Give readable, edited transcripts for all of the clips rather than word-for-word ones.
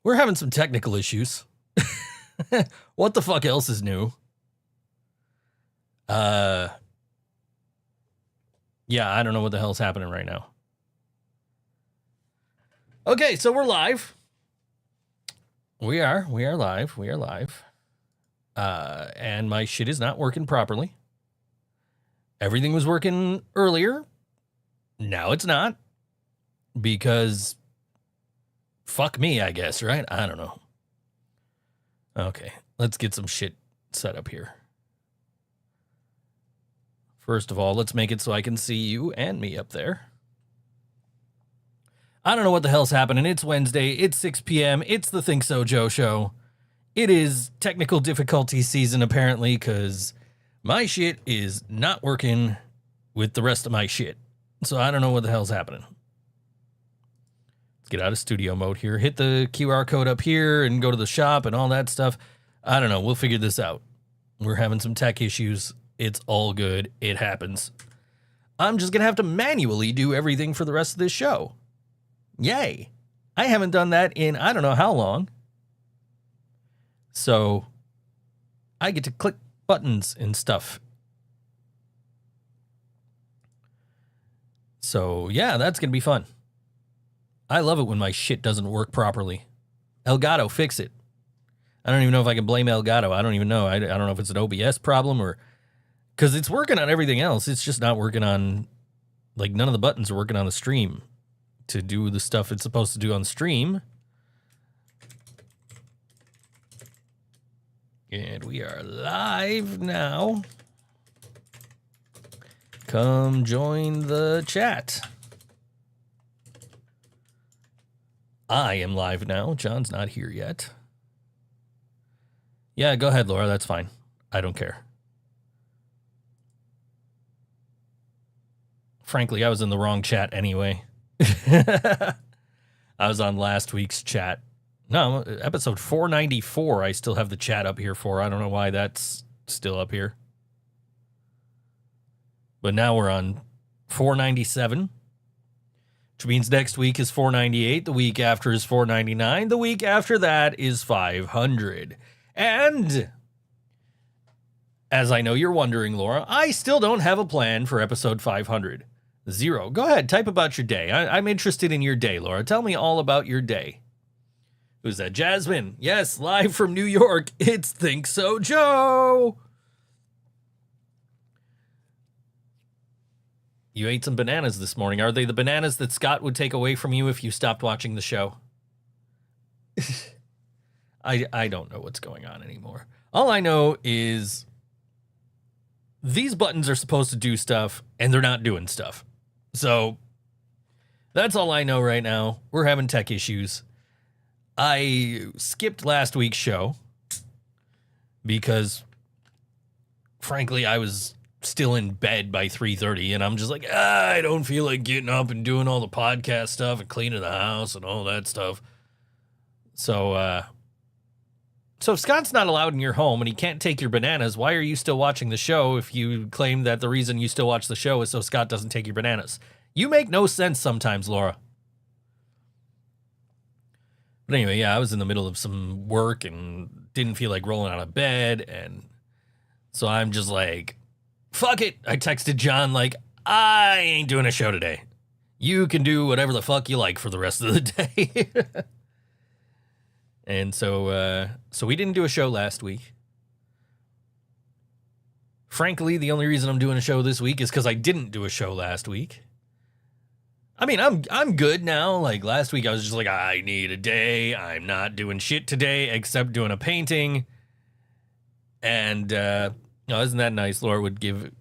We're having some technical issues. What the fuck else is new? Yeah, I don't know what the hell's happening right now. Okay, so we're live. We are live. And my shit is not working properly. Everything was working earlier. Now it's not. Because fuck me, I guess, right? I don't know. Okay, let's get some shit set up here. First of all, let's make it so I can see you and me up there. I don't know what the hell's happening. It's Wednesday. It's 6 p.m. It's the thinksojoe show. It is technical difficulty season, apparently, because my shit is not working with the rest of my shit. So I don't know what the hell's happening. Let's get out of studio mode here. Hit the QR code up here and go to the shop and all that stuff. I don't know. We'll figure this out. We're having some tech issues. It's all good. It happens. I'm just going to have to manually do everything for the rest of this show. Yay. I haven't done that in I don't know how long. So I get to click buttons and stuff. So yeah, that's going to be fun. I love it when my shit doesn't work properly. Elgato, fix it. I don't even know if I can blame Elgato. I don't even know. I don't know if it's an OBS problem or... Because it's working on everything else. It's just not working on... Like, none of the buttons are working on the stream to do the stuff it's supposed to do on stream. And we are live now. Come join the chat. I am live now. John's not here yet. Yeah, go ahead, Laura. That's fine. I don't care. Frankly, I was in the wrong chat anyway. I was on last week's chat. No, episode 494, I still have the chat up here for. I don't know why that's still up here. But now we're on 497, which means next week is 498. The week after is 499. The week after that is 500. And as I know you're wondering, Laura, I still don't have a plan for episode 500. 0. Go ahead, type about your day. I'm interested in your day, Laura. Tell me all about your day. Who's that? Jasmine. Yes, live from New York. It's thinksojoe. You ate some bananas this morning. Are they the bananas that Scott would take away from you if you stopped watching the show? I don't know what's going on anymore. All I know is these buttons are supposed to do stuff, and they're not doing stuff. So that's all I know right now. We're having tech issues. I skipped last week's show because, frankly, I was still in bed by 3:30, and I'm just like, I don't feel like getting up and doing all the podcast stuff and cleaning the house and all that stuff. So if Scott's not allowed in your home and he can't take your bananas, why are you still watching the show if you claim that the reason you still watch the show is so Scott doesn't take your bananas? You make no sense sometimes, Laura. But anyway, yeah, I was in the middle of some work and didn't feel like rolling out of bed, and so I'm just like, fuck it. I texted John like, I ain't doing a show today. You can do whatever the fuck you like for the rest of the day. And so we didn't do a show last week. Frankly, the only reason I'm doing a show this week is because I didn't do a show last week. I mean, I'm good now. Like last week, I was just like, I need a day. I'm not doing shit today except doing a painting. And isn't that nice? Laura would give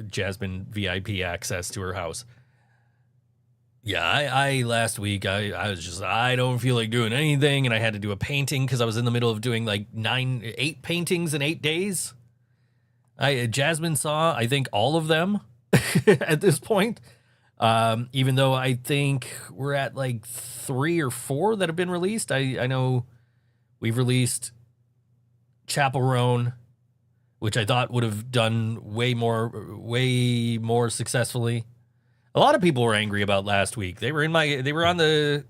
Jasmine VIP access to her house. Yeah, I last week, I was just, I don't feel like doing anything, and I had to do a painting because I was in the middle of doing like 8 paintings in 8 days. Jasmine saw, I think, all of them at this point, even though I think we're at like 3 or 4 that have been released. I know we've released Chapel Roan, which I thought would have done way more successfully. A lot of people were angry about last week. They were on the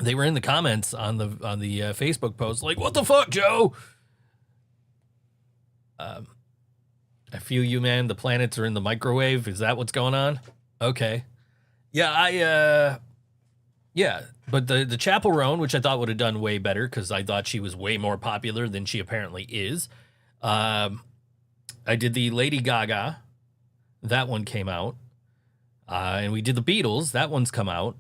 they were in the comments on the Facebook post, like, "What the fuck, Joe?" I feel you, man. The planets are in the microwave. Is that what's going on? Okay. Yeah, yeah. But the Chapel Roan, which I thought would have done way better because I thought she was way more popular than she apparently is. I did the Lady Gaga. That one came out. And we did the Beatles. That one's come out.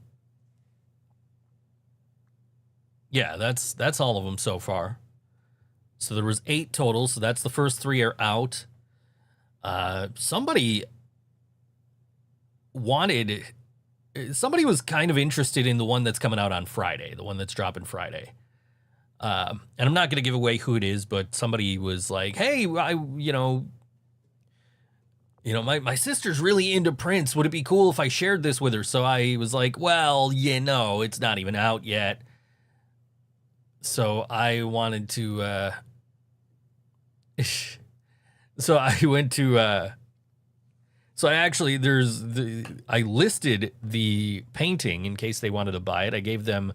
Yeah, that's all of them so far. So there was 8 total. So that's the first 3 are out. Somebody was kind of interested in the one that's coming out on Friday, the one that's dropping Friday. And I'm not going to give away who it is, but somebody was like, "Hey, my sister's really into Prince. Would it be cool if I shared this with her?" So I was like, "Well, it's not even out yet." So I wanted to, so I went to, I listed the painting in case they wanted to buy it. I gave them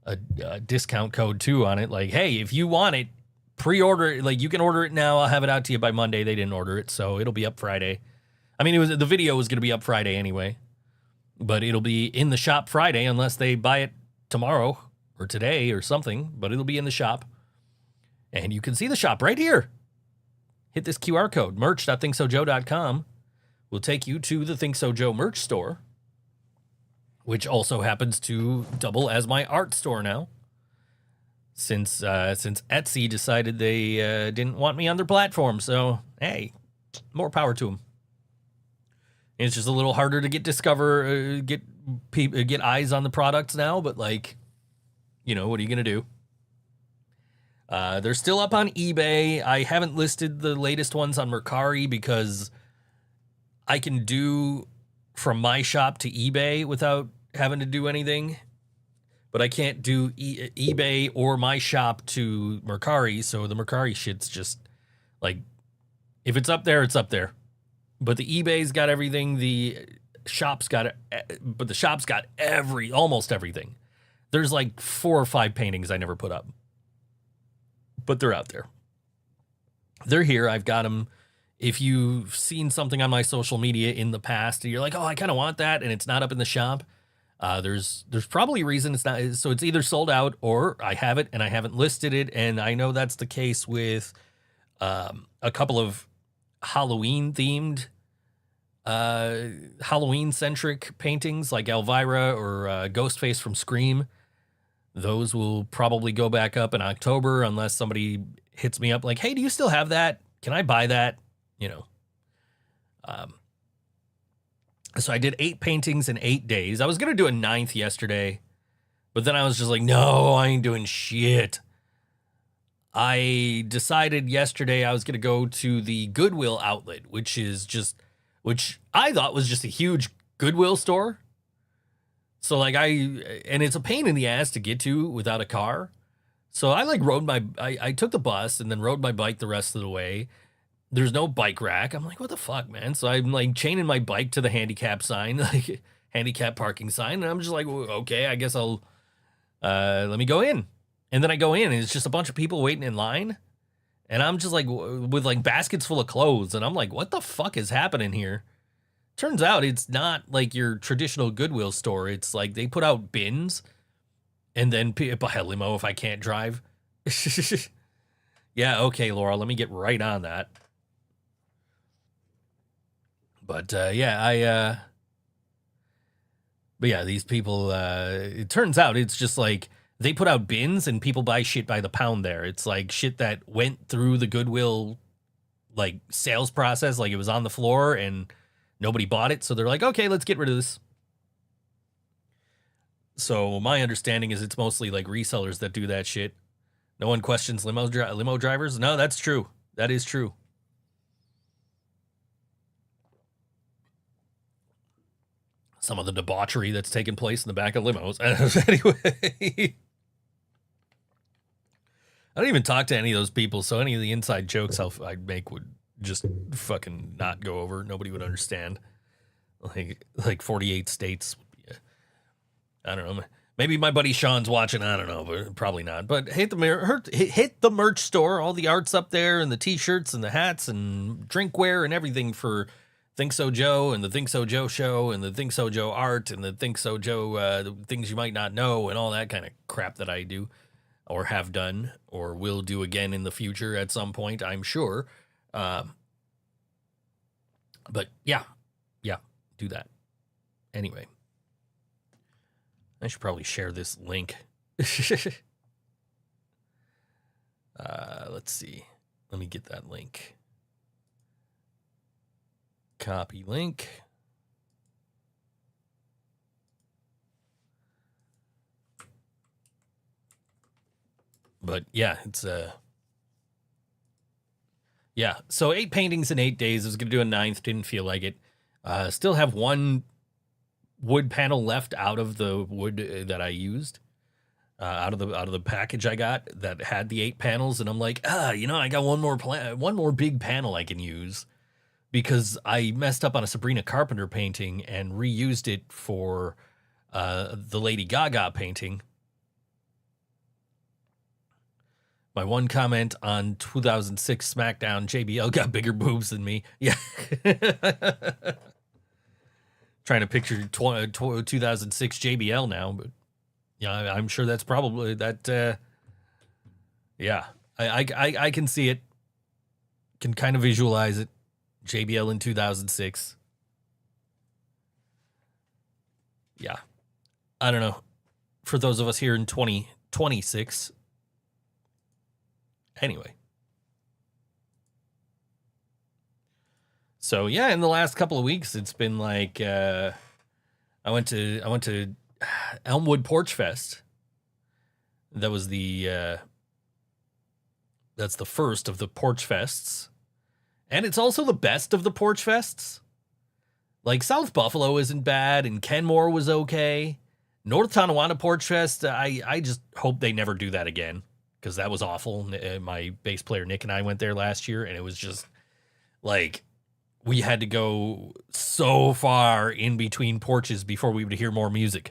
a discount code too on it. Like, hey, if you want it, pre-order it. Like, you can order it now. I'll have it out to you by Monday. They didn't order it, so it'll be up Friday. I mean, the video was going to be up Friday anyway, but it'll be in the shop Friday unless they buy it tomorrow or today or something, but it'll be in the shop. And you can see the shop right here. Hit this QR code, merch.thinksojoe.com. Will take you to the Think So Joe merch store, which also happens to double as my art store now. Since Etsy decided they didn't want me on their platform, so hey, more power to them. It's just a little harder to get get eyes on the products now, but like, what are you gonna do? They're still up on eBay. I haven't listed the latest ones on Mercari because I can do from my shop to eBay without having to do anything. But I can't do eBay or my shop to Mercari, so the Mercari shit's just like, if it's up there, it's up there. But the eBay's got everything, the shop's got it, but the shop's got almost everything. There's like 4 or 5 paintings I never put up. But they're out there. They're here. I've got them. If you've seen something on my social media in the past, and you're like, "Oh, I kind of want that," and it's not up in the shop, there's probably a reason it's not. So it's either sold out or I have it and I haven't listed it. And I know that's the case with a couple of Halloween-themed, Halloween-centric paintings like Elvira or Ghostface from Scream. Those will probably go back up in October unless somebody hits me up like, "Hey, do you still have that? Can I buy that?" So I did 8 paintings in 8 days. I was going to do a 9th yesterday, but then I was just like, no, I ain't doing shit. I decided yesterday I was going to go to the Goodwill outlet, which I thought was just a huge Goodwill store. So like and it's a pain in the ass to get to without a car. So I like I took the bus and then rode my bike the rest of the way. There's no bike rack. I'm like, what the fuck, man? So I'm like chaining my bike to the handicap sign, like handicap parking sign. And I'm just like, well, okay, I guess I'll, let me go in. And then I go in and it's just a bunch of people waiting in line. And I'm just like, with like baskets full of clothes. And I'm like, what the fuck is happening here? Turns out it's not like your traditional Goodwill store. It's like they put out bins and then buy a limo if I can't drive. Yeah, okay, Laura, let me get right on that. But but yeah, these people, it turns out it's just like they put out bins and people buy shit by the pound there. It's like shit that went through the Goodwill like sales process, like it was on the floor and nobody bought it. So they're like, okay, let's get rid of this. So my understanding is it's mostly like resellers that do that shit. No one questions limo drivers. No, that's true. That is true. Some of the debauchery that's taking place in the back of limos. Anyway, I don't even talk to any of those people, so any of the inside jokes I'd make would just fucking not go over. Nobody would understand. Like 48 states. I don't know. Maybe my buddy Sean's watching. I don't know, but probably not. But hit the merch store. All the art's up there, and the T-shirts and the hats and drinkware and everything for Think So Joe and the Think So Joe show and the Think So Joe art and the Think So Joe the things you might not know and all that kind of crap that I do or have done or will do again in the future at some point, I'm sure. But yeah, do that. Anyway, I should probably share this link. Let's see. Let me get that link. Copy link. But yeah, it's yeah. So 8 paintings in 8 days. I was gonna do a 9th, didn't feel like it. Still have one wood panel left out of the wood that I used. Out of the package I got that had the 8 panels, and I'm like, I got one more big panel I can use because I messed up on a Sabrina Carpenter painting and reused it for the Lady Gaga painting. My one comment on 2006 SmackDown, JBL got bigger boobs than me. Yeah. Trying to picture 2006 JBL now, but yeah, I'm sure that's probably that. Yeah, I can see it. Can kind of visualize it. JBL in 2006. Yeah, I don't know. For those of us here in 2026. Anyway. So yeah, in the last couple of weeks, it's been like I went to Elmwood Porch Fest. That was that's the first of the Porch Fests, and it's also the best of the Porch Fests. Like South Buffalo isn't bad, and Kenmore was okay. North Tonawanda Porch Fest, I just hope they never do that again because that was awful. My bass player Nick and I went there last year, and it was just like we had to go so far in between porches before we would hear more music.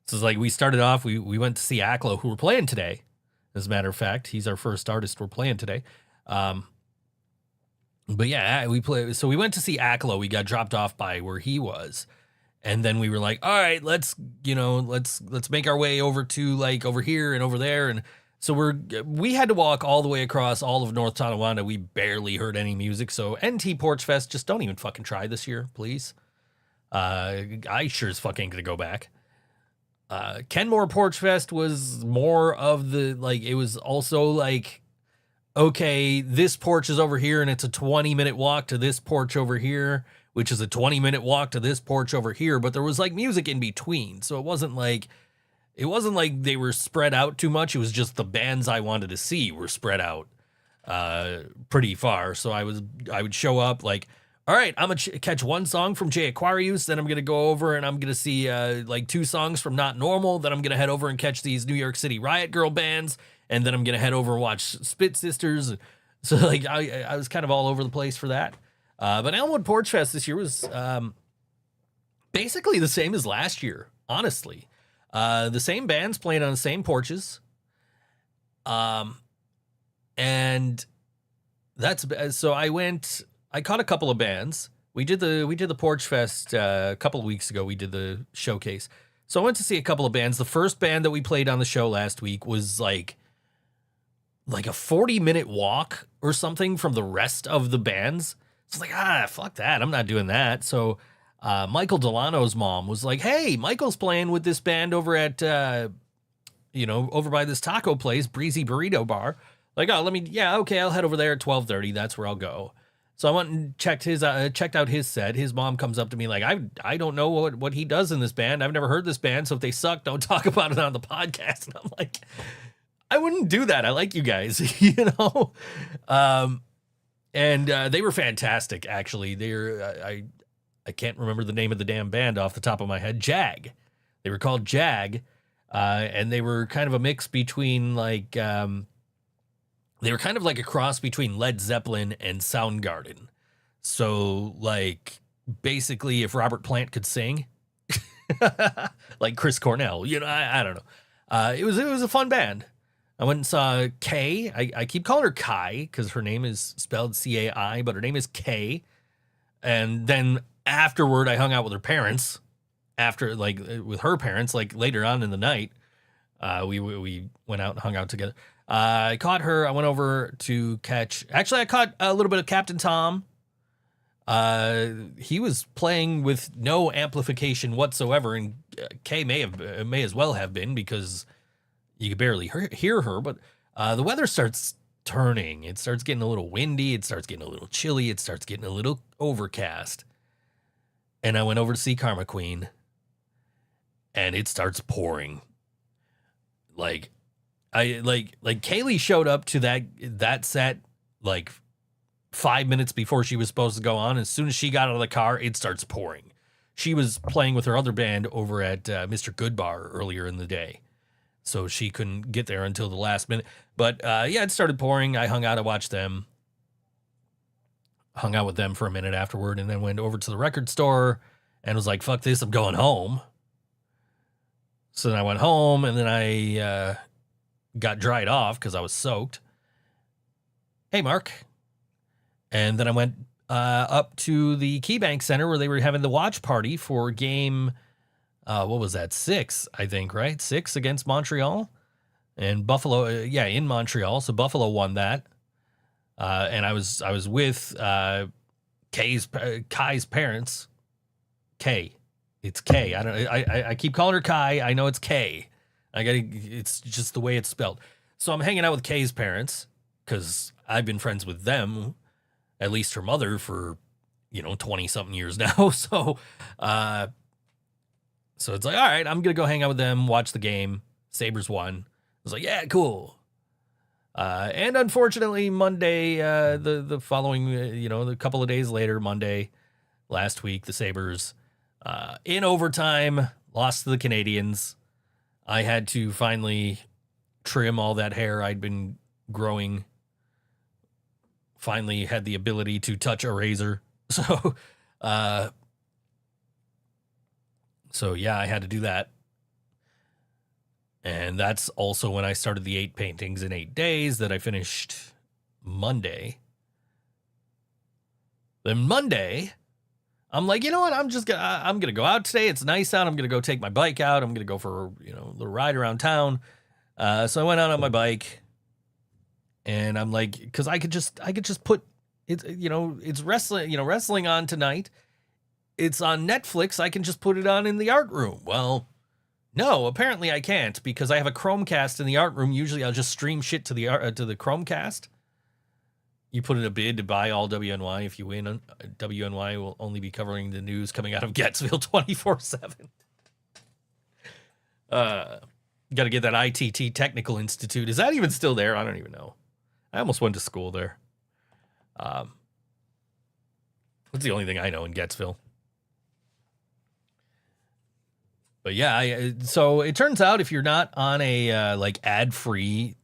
So it's like we started off, we went to see Akloh, who we're playing today. As a matter of fact, he's our first artist we're playing today. But yeah, we went to see Akloh. We got dropped off by where he was. And then we were like, all right, let's make our way over to like over here and over there. And so we had to walk all the way across all of North Tonawanda. We barely heard any music. So NT Porch Fest, just don't even fucking try this year, please. I sure as fuck ain't gonna go back. Kenmore Porch Fest was more of the, like, it was also like, okay, this porch is over here and it's a 20-minute walk to this porch over here, which is a 20-minute walk to this porch over here, but there was like music in between. So it wasn't like they were spread out too much. It was just the bands I wanted to see were spread out pretty far. So I would show up like, all right, I'm going to catch one song from Jay Aquarius, then I'm going to go over and I'm going to see like 2 songs from Not Normal, then I'm going to head over and catch these New York City Riot Girl bands, and then I'm going to head over and watch Spit Sisters. So like I was kind of all over the place for that. But Elmwood Porch Fest this year was basically the same as last year, honestly. The same bands playing on the same porches. And that's, so I caught a couple of bands. We did the Porch Fest a couple of weeks ago. We did the showcase. So I went to see a couple of bands. The first band that we played on the show last week was like a 40-minute walk or something from the rest of the bands. It's like, fuck that. I'm not doing that. So Michael Delano's mom was like, hey, Michael's playing with this band over at, over by this taco place, Breezy Burrito Bar. Like, okay, I'll head over there at 12:30. That's where I'll go. So I went and checked out his set. His mom comes up to me like, I don't know what he does in this band. I've never heard this band. So if they suck, don't talk about it on the podcast. And I'm like, I wouldn't do that. I like you guys, And they were fantastic, actually. I can't remember the name of the damn band off the top of my head. Jag. They were called Jag. And they were kind of a mix between like, they were kind of like a cross between Led Zeppelin and Soundgarden. So like basically if Robert Plant could sing, like Chris Cornell. I don't know. It was a fun band. I went and saw Kay. I keep calling her Kai because her name is spelled C-A-I, but her name is Kay. And then afterward, I hung out with her parents. With her parents, like later on in the night, we went out and hung out together. I caught her. I went over to catch. Actually, I caught a little bit of Captain Tom. He was playing with no amplification whatsoever, and Kay may as well have been because you could barely hear her. But the weather starts turning. It starts getting a little windy. It starts getting a little chilly. It starts getting a little overcast. And I went over to see Karma Queen, and it starts pouring. Kaylee showed up to that set like 5 minutes before she was supposed to go on. As soon as she got out of the car, it starts pouring. She was playing with her other band over at Mr. Goodbar earlier in the day, so she couldn't get there until the last minute. But it started pouring. I hung out to watch them. Hung out with them for a minute afterward, and then went over to the record store and was like, fuck this, I'm going home. So then I went home, and then I got dried off because I was soaked. Hey, Mark. And then I went up to the KeyBank Center where they were having the watch party for game, what was that, 6, I think, right? 6 against Montreal. And Buffalo, in Montreal. So Buffalo won that. And I was with Kai's parents. Kay. It's Kay. I keep calling her Kai. I know it's Kay. It's just the way it's spelled. So I'm hanging out with Kay's parents because I've been friends with them, at least her mother, for 20 something years now. So it's like, all right, I'm gonna go hang out with them, watch the game. Sabres won. I was like, yeah, cool. And unfortunately, Monday, the following, a couple of days later, Monday last week, the Sabres, in overtime, lost to the Canadians. I had to finally trim all that hair I'd been growing. Finally had the ability to touch a razor. So I had to do that. And that's also when I started the 8 paintings in 8 days that I finished Monday. Then Monday, I'm like, you know what? I'm going to go out today. It's nice out. I'm going to go take my bike out. I'm going to go for, a little ride around town. So I went out on my bike, and I'm like, because I could just put it, it's wrestling on tonight. It's on Netflix. I can just put it on in the art room. Well, no, apparently I can't because I have a Chromecast in the art room. Usually I'll just stream shit to the Chromecast. You put in a bid to buy all WNY. If you win, WNY will only be covering the news coming out of Gatsville 24/7. Got to get that ITT Technical Institute. Is that even still there? I don't even know. I almost went to school there. That's the only thing I know in Gatsville. But yeah, so it turns out if you're not on a ad-free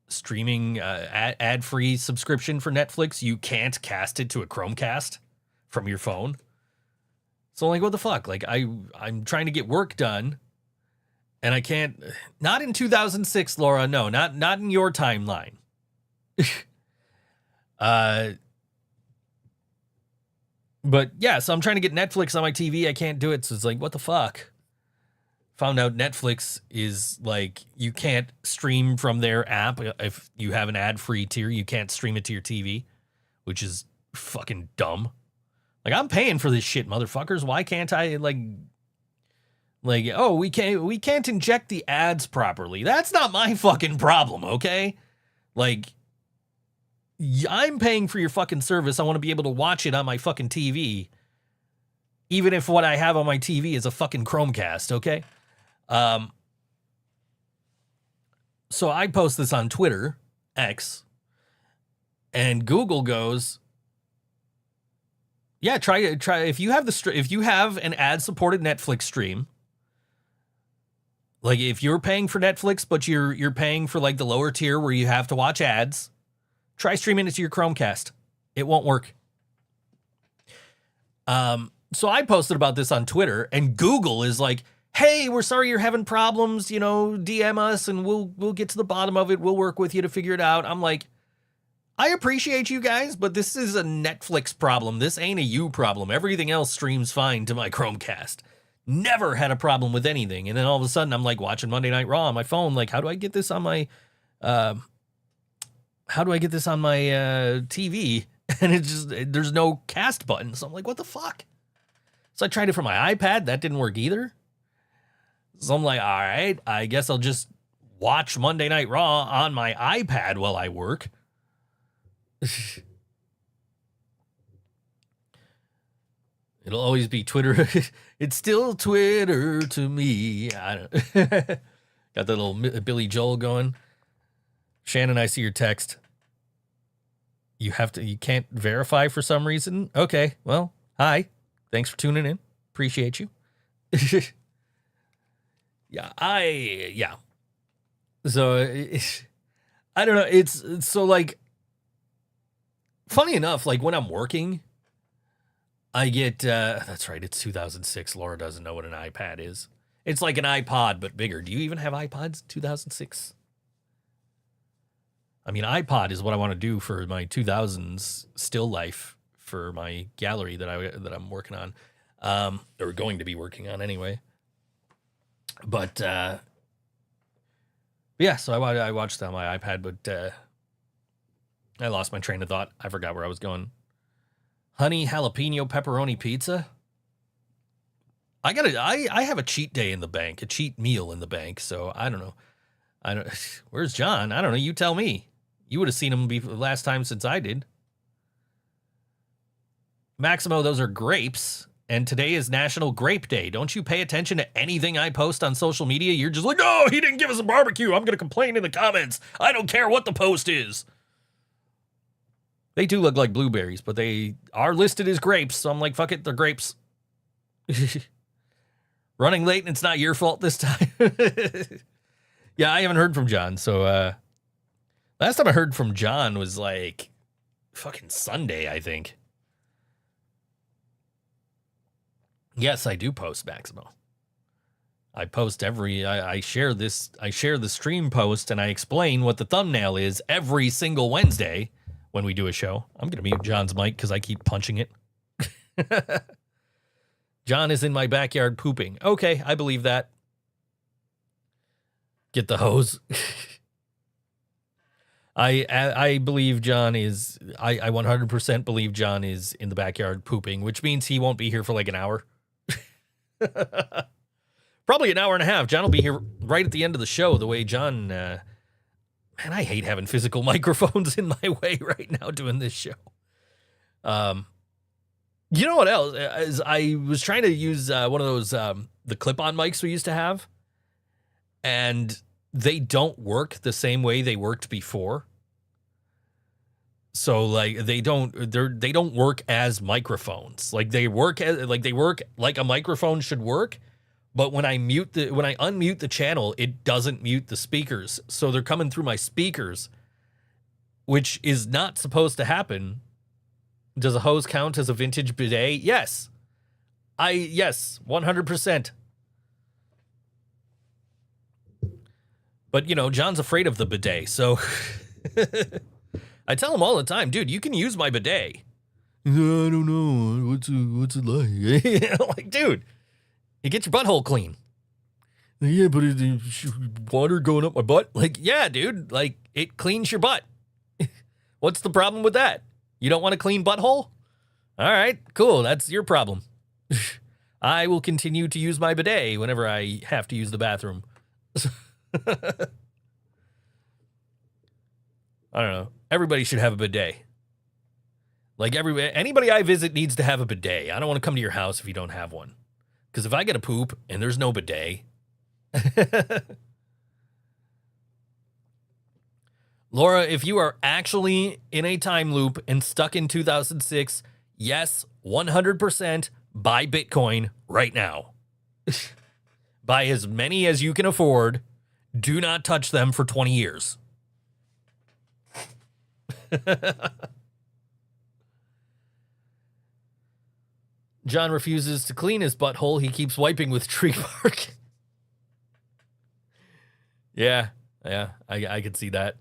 streaming, ad-free subscription for Netflix, you can't cast it to a Chromecast from your phone. So like, what the fuck? Like I'm trying to get work done, and I can't. Not in 2006, Laura. No, not in your timeline. But yeah, so I'm trying to get Netflix on my TV. I can't do it. So it's like, what the fuck? Found out Netflix is like, you can't stream from their app. If you have an ad-free tier, you can't stream it to your TV, which is fucking dumb. Like, I'm paying for this shit, motherfuckers. Why can't I we can't inject the ads properly. That's not my fucking problem, okay? Like, I'm paying for your fucking service. I want to be able to watch it on my fucking TV, even if what I have on my TV is a fucking Chromecast, okay? So I post this on Twitter, X, and Google goes, yeah, try if you have if you have an ad-supported Netflix stream, like if you're paying for Netflix but you're paying for like the lower tier where you have to watch ads, try streaming it to your Chromecast. It won't work. So I posted about this on Twitter, and Google is like, hey, we're sorry you're having problems, DM us and we'll get to the bottom of it. We'll work with you to figure it out. I'm like, I appreciate you guys, but this is a Netflix problem. This ain't a you problem. Everything else streams fine to my Chromecast. Never had a problem with anything. And then all of a sudden I'm like watching Monday Night Raw on my phone. Like, how do I get this on my TV? And it's just, there's no cast button. So I'm like, what the fuck? So I tried it for my iPad. That didn't work either. So I'm like, all right, I guess I'll just watch Monday Night Raw on my iPad while I work. It'll always be Twitter. It's still Twitter to me. I don't got that little Billy Joel going. Shannon, I see your text. You can't verify for some reason. Okay, well, hi. Thanks for tuning in. Appreciate you. Yeah. So I don't know. It's so like, funny enough, like when I'm working, I get, that's right. It's 2006. Laura doesn't know what an iPad is. It's like an iPod, but bigger. Do you even have iPods? 2006. I mean, iPod is what I want to do for my 2000s still life for my gallery that I'm working on, or going to be working on anyway. But yeah, so I watched it on my iPad, but I lost my train of thought. I forgot where I was going. Honey jalapeno pepperoni pizza. I have a cheat day in the bank, a cheat meal in the bank. So I don't know. Where's John? I don't know. You tell me. You would have seen him last time since I did. Maximo, those are grapes. And today is National Grape Day. Don't you pay attention to anything I post on social media? You're just like, no, he didn't give us a barbecue. I'm going to complain in the comments. I don't care what the post is. They do look like blueberries, but they are listed as grapes. So I'm like, fuck it, they're grapes. Running late and it's not your fault this time. Yeah, I haven't heard from John. So last time I heard from John was like fucking Sunday, I think. Yes, I do post, Maximo. I post I share the stream post and I explain what the thumbnail is every single Wednesday when we do a show. I'm going to mute John's mic because I keep punching it. John is in my backyard pooping. Okay, I believe that. Get the hose. I believe John is, I 100% believe John is in the backyard pooping, which means he won't be here for like an hour. Probably an hour and a half. John will be here right at the end of the show. The way John, man, I hate having physical microphones in my way right now doing this show. You know what else? Is I was trying to use one of those the clip-on mics we used to have, and they don't work the same way they worked before. So like they don't work as microphones. Like they work like a microphone should work, but when I unmute the channel, it doesn't mute the speakers. So they're coming through my speakers, which is not supposed to happen. Does a hose count as a vintage bidet? Yes. Yes, 100%. But John's afraid of the bidet, so I tell him all the time, dude, you can use my bidet. I don't know. What's it like? Like, dude, it gets your butthole clean. Yeah, but water going up my butt? Like, yeah, dude, like, it cleans your butt. What's the problem with that? You don't want a clean butthole? All right, cool. That's your problem. I will continue to use my bidet whenever I have to use the bathroom. I don't know. Everybody should have a bidet. Like anybody I visit needs to have a bidet. I don't want to come to your house if you don't have one. Because if I get a poop and there's no bidet. Laura, if you are actually in a time loop and stuck in 2006, yes, 100% buy Bitcoin right now. Buy as many as you can afford. Do not touch them for 20 years. John refuses to clean his butthole. He keeps wiping with tree bark. Yeah, I could see that.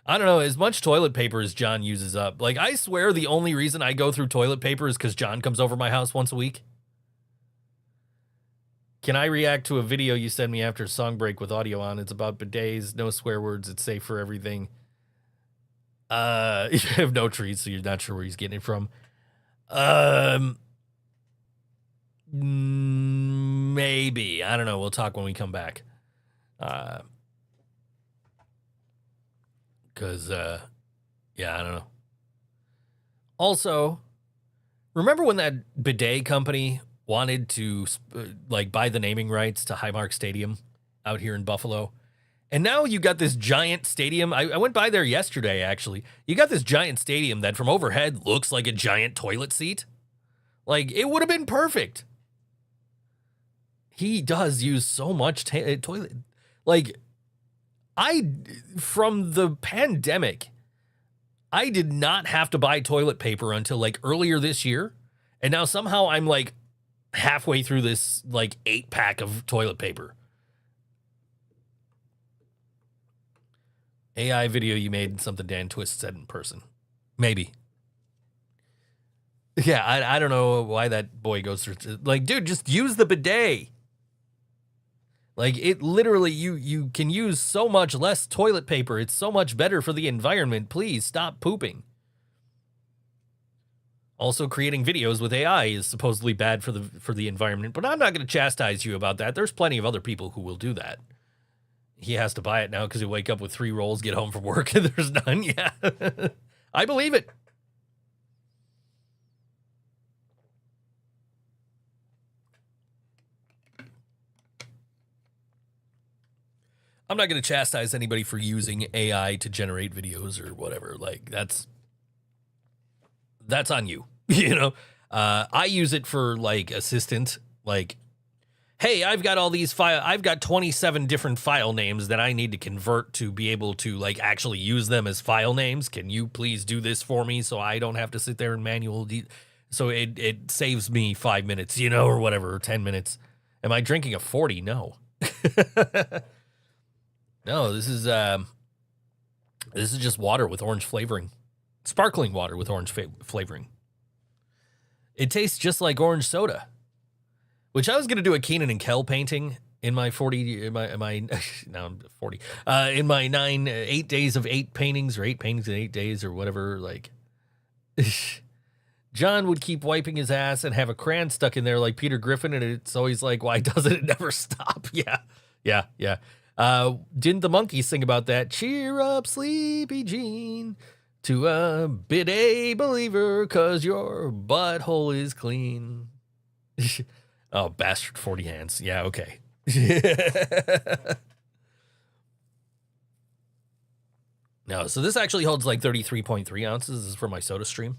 I don't know, as much toilet paper as John uses up. Like, I swear the only reason I go through toilet paper is because John comes over my house once a week. Can I react to a video you send me after a song break with audio on? It's about bidets, no swear words, it's safe for everything. You have no trees, so you're not sure where he's getting it from. Maybe. I don't know. We'll talk when we come back. Because, yeah, I don't know. Also, remember when that bidet company wanted to, like, buy the naming rights to Highmark Stadium out here in Buffalo? And now you got this giant stadium. I went by there yesterday, actually. You got this giant stadium that from overhead looks like a giant toilet seat. Like, it would have been perfect. He does use so much toilet. Like, from the pandemic, I did not have to buy toilet paper until, like, earlier this year. And now somehow I'm, like, halfway through this, like, 8-pack of toilet paper. AI video you made, something Dan Twist said in person. Maybe. Yeah, I don't know why that boy goes through. Like, dude, just use the bidet. Like, it literally, you can use so much less toilet paper. It's so much better for the environment. Please stop pooping. Also, creating videos with AI is supposedly bad for the environment, but I'm not going to chastise you about that. There's plenty of other people who will do that. He has to buy it now because he'll wake up with 3 rolls, get home from work, and there's none. Yeah, I believe it. I'm not going to chastise anybody for using AI to generate videos or whatever. Like, that's on you. You know, I use it for, like, assistant. Like, hey, I've got all these I've got 27 different file names that I need to convert to be able to, like, actually use them as file names. Can you please do this for me so I don't have to sit there and so it saves me 5 minutes, you know, or whatever, or 10 minutes. Am I drinking a 40? No. No, this is just water with orange flavoring. Sparkling water with orange flavoring. It tastes just like orange soda. Which I was going to do a Keenan and Kel painting in my 40, now I'm 40, in my 8 days of 8 paintings, or 8 paintings in 8 days, or whatever. Like, John would keep wiping his ass and have a crayon stuck in there like Peter Griffin, and it's always like, why doesn't it never stop? Yeah. Didn't the monkeys sing about that? Cheer up, Sleepy Jean, to a bidet believer, 'cause your butthole is clean. Oh, bastard 40 hands. Yeah, okay. No, so this actually holds like 33.3 ounces. This is for my soda stream.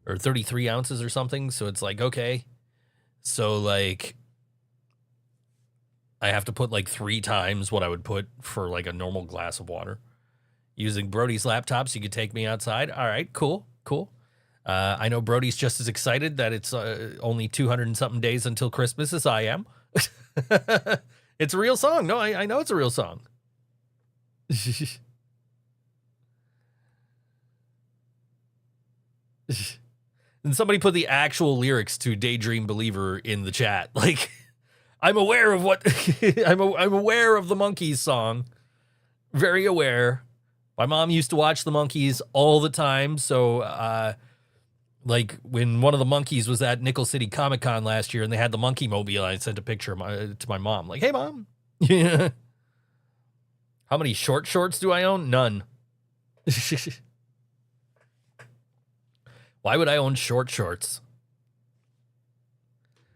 Or 33 ounces or something. So it's like, okay. So, like, I have to put like 3 times what I would put for like a normal glass of water. Using Brody's laptop so you could take me outside. All right, cool. I know Brody's just as excited that it's only 200 and something days until Christmas as I am. It's a real song. No, I know it's a real song. And somebody put the actual lyrics to Daydream Believer in the chat. Like, I'm aware of what I'm aware of the Monkees song. Very aware. My mom used to watch the Monkees all the time, so like when one of the Monkees was at Nickel City Comic Con last year and they had the Monkey Mobile, I sent a picture to my mom. Like, hey, Mom. Yeah. How many short shorts do I own? None. Why would I own short shorts?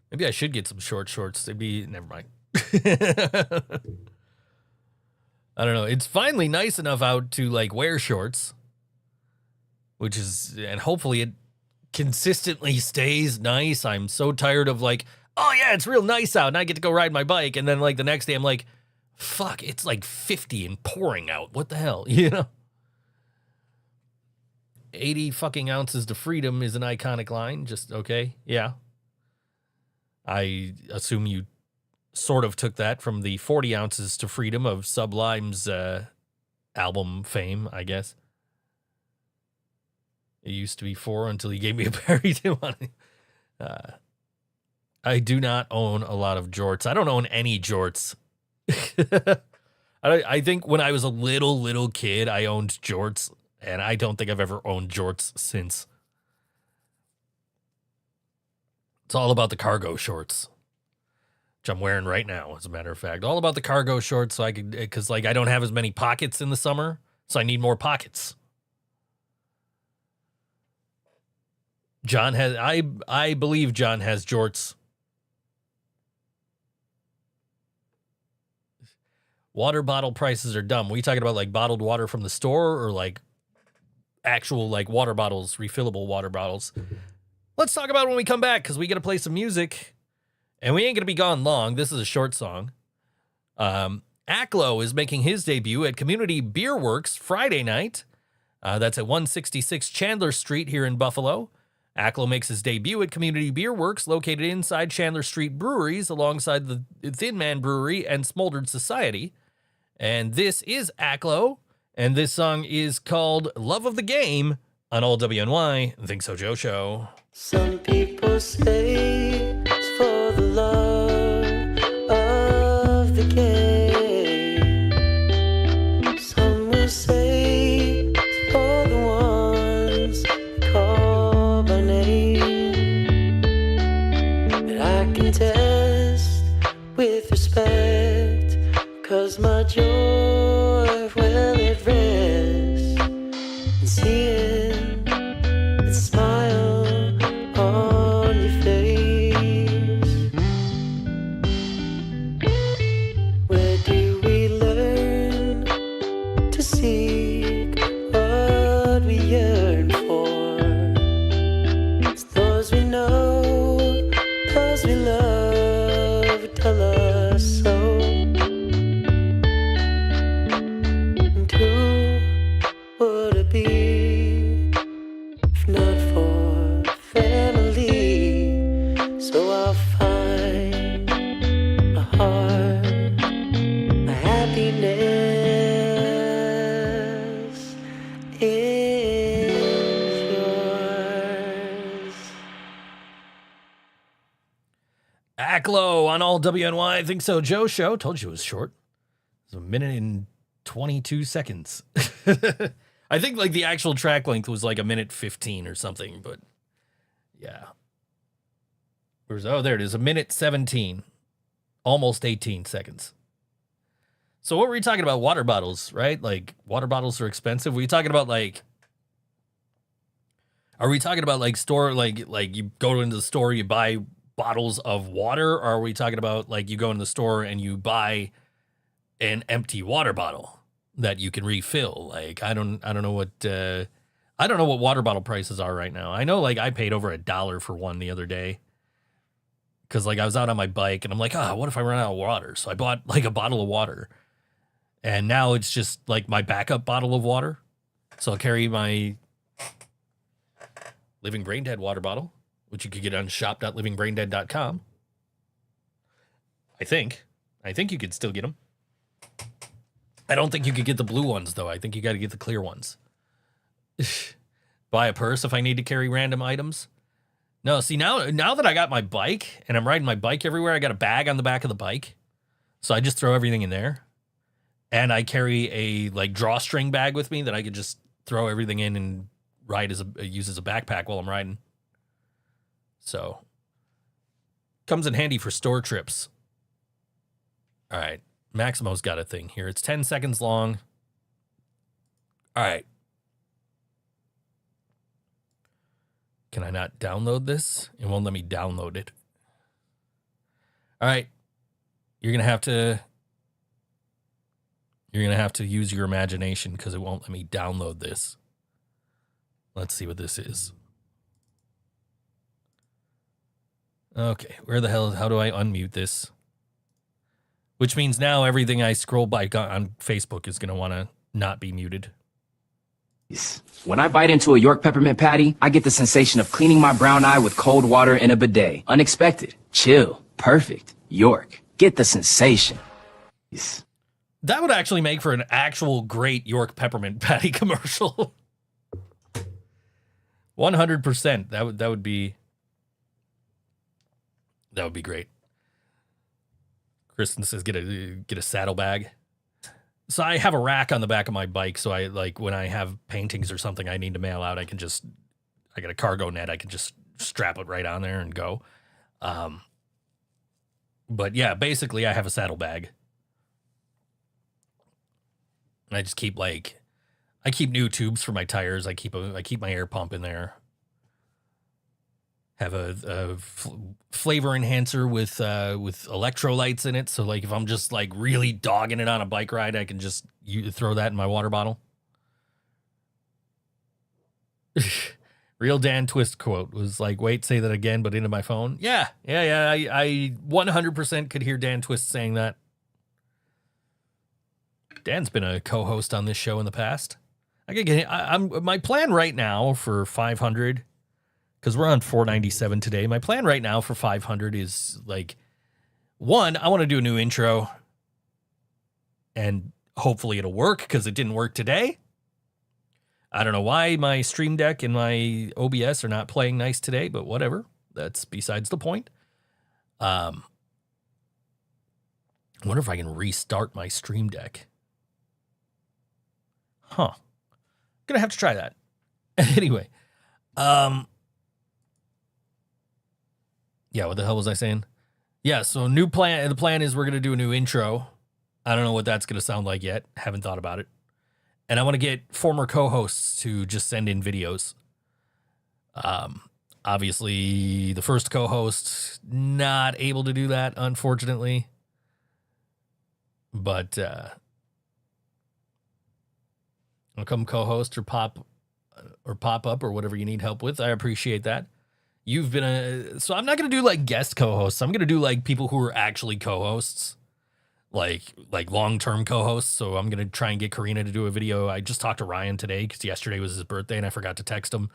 Maybe I should get some short shorts. Never mind. I don't know. It's finally nice enough out to, like, wear shorts. And hopefully it consistently stays nice. I'm so tired of, like, oh yeah, it's real nice out and I get to go ride my bike. And then, like, the next day I'm like, fuck, it's like 50 and pouring out. What the hell? You know? 80 fucking ounces to freedom is an iconic line. Just okay. Yeah. I assume you sort of took that from the 40 ounces to freedom of Sublime's album fame, I guess. It used to be 4 until he gave me a parry to on it. I do not own a lot of jorts. I don't own any jorts. I think when I was a little kid, I owned jorts, and I don't think I've ever owned jorts since. It's all about the cargo shorts, which I'm wearing right now, as a matter of fact. All about the cargo shorts, so I could, because like I don't have as many pockets in the summer, so I need more pockets. John has, I believe John has jorts. Water bottle prices are dumb. What are you talking about, like bottled water from the store or like actual like water bottles, refillable water bottles? Let's talk about it when we come back, because we got to play some music and we ain't going to be gone long. This is a short song. Akloh is making his debut at Community Beer Works Friday night. That's at 166 Chandler Street here in Buffalo. Akloh makes his debut at Community Beer Works, located inside Chandler Street Breweries, alongside the Thin Man Brewery and Smoldered Society. And this is Akloh, and this song is called Love of the Game on All WNY, Think So Joe Show. Some people say it's for the love of the game. Some will say it's for the ones we call by name. But I can test with respect, 'cause my joy, well, it rests in seeing the smile on your face. Where do we learn to seek what we yearn for? It's those we know, those we love, tell us so. And who would it be if not for family? So I'll find a heart, a happiness in yours. Akloh on All WNY, Think So Joe Show. Told you it was short. It's 1 minute and 22 seconds. I think like the actual track length was like 1:15 or something, but yeah. There it is, 1:17, almost 18 seconds. So what were we talking about? Water bottles, right? Like water bottles are expensive. Were you talking about like, are we talking about like store, like you go into the store, you buy bottles of water, or are we talking about like you go in the store and you buy an empty water bottle that you can refill? Like I don't know what water bottle prices are right now. I know like I paid over $1 for one the other day, because like I was out on my bike and I'm like, what if I run out of water? So I bought like a bottle of water, and now it's just like my backup bottle of water. So I'll carry my Living Brain Dead water bottle, which you could get on shop.livingbraindead.com. I think you could still get them. I don't think you could get the blue ones, though. I think you got to get the clear ones. Buy a purse if I need to carry random items. No, see, now that I got my bike and I'm riding my bike everywhere, I got a bag on the back of the bike. So I just throw everything in there. And I carry a like drawstring bag with me that I could just throw everything in and use as a backpack while I'm riding. So comes in handy for store trips. All right. Maximo's got a thing here. It's 10 seconds long. All right. Can I not download this? It won't let me download it. All right. You're going to have to use your imagination, because it won't let me download this. Let's see what this is. Okay. How do I unmute this? Which means now everything I scroll by on Facebook is going to want to not be muted. When I bite into a York peppermint patty, I get the sensation of cleaning my brown eye with cold water in a bidet. Unexpected, chill, perfect. York, get the sensation. That would actually make for an actual great York peppermint patty commercial. 100%. That would be great. Kristen says get a saddlebag. So I have a rack on the back of my bike, so I like when I have paintings or something I need to mail out, I got a cargo net, I can just strap it right on there and go. But yeah, basically I have a saddlebag. And I just keep I keep new tubes for my tires. I keep my air pump in there. Have a flavor enhancer with electrolytes in it. So like if I'm just like really dogging it on a bike ride, I can just throw that in my water bottle. Real Dan Twist quote was like, wait, say that again, but into my phone. Yeah. I 100% could hear Dan Twist saying that. Dan's been a co-host on this show in the past. My plan right now for 500, because we're on 497 today. My plan right now for 500 is like, one, I want to do a new intro, and hopefully it'll work because it didn't work today. I don't know why my Stream Deck and my OBS are not playing nice today, but whatever. That's besides the point. I wonder if I can restart my Stream Deck. Huh. Gonna have to try that. Anyway. Yeah, what the hell was I saying? Yeah, so new plan. The plan is we're gonna do a new intro. I don't know what that's gonna sound like yet. Haven't thought about it. And I want to get former co-hosts to just send in videos. Obviously, the first co-host not able to do that, unfortunately. But I'll come co-host or pop up or whatever you need help with. I appreciate that. You've been so I'm not gonna do like guest co-hosts. I'm gonna do like people who are actually co-hosts. Like long-term co-hosts. So I'm going to try and get Karina to do a video. I just talked to Ryan today because yesterday was his birthday and I forgot to text him.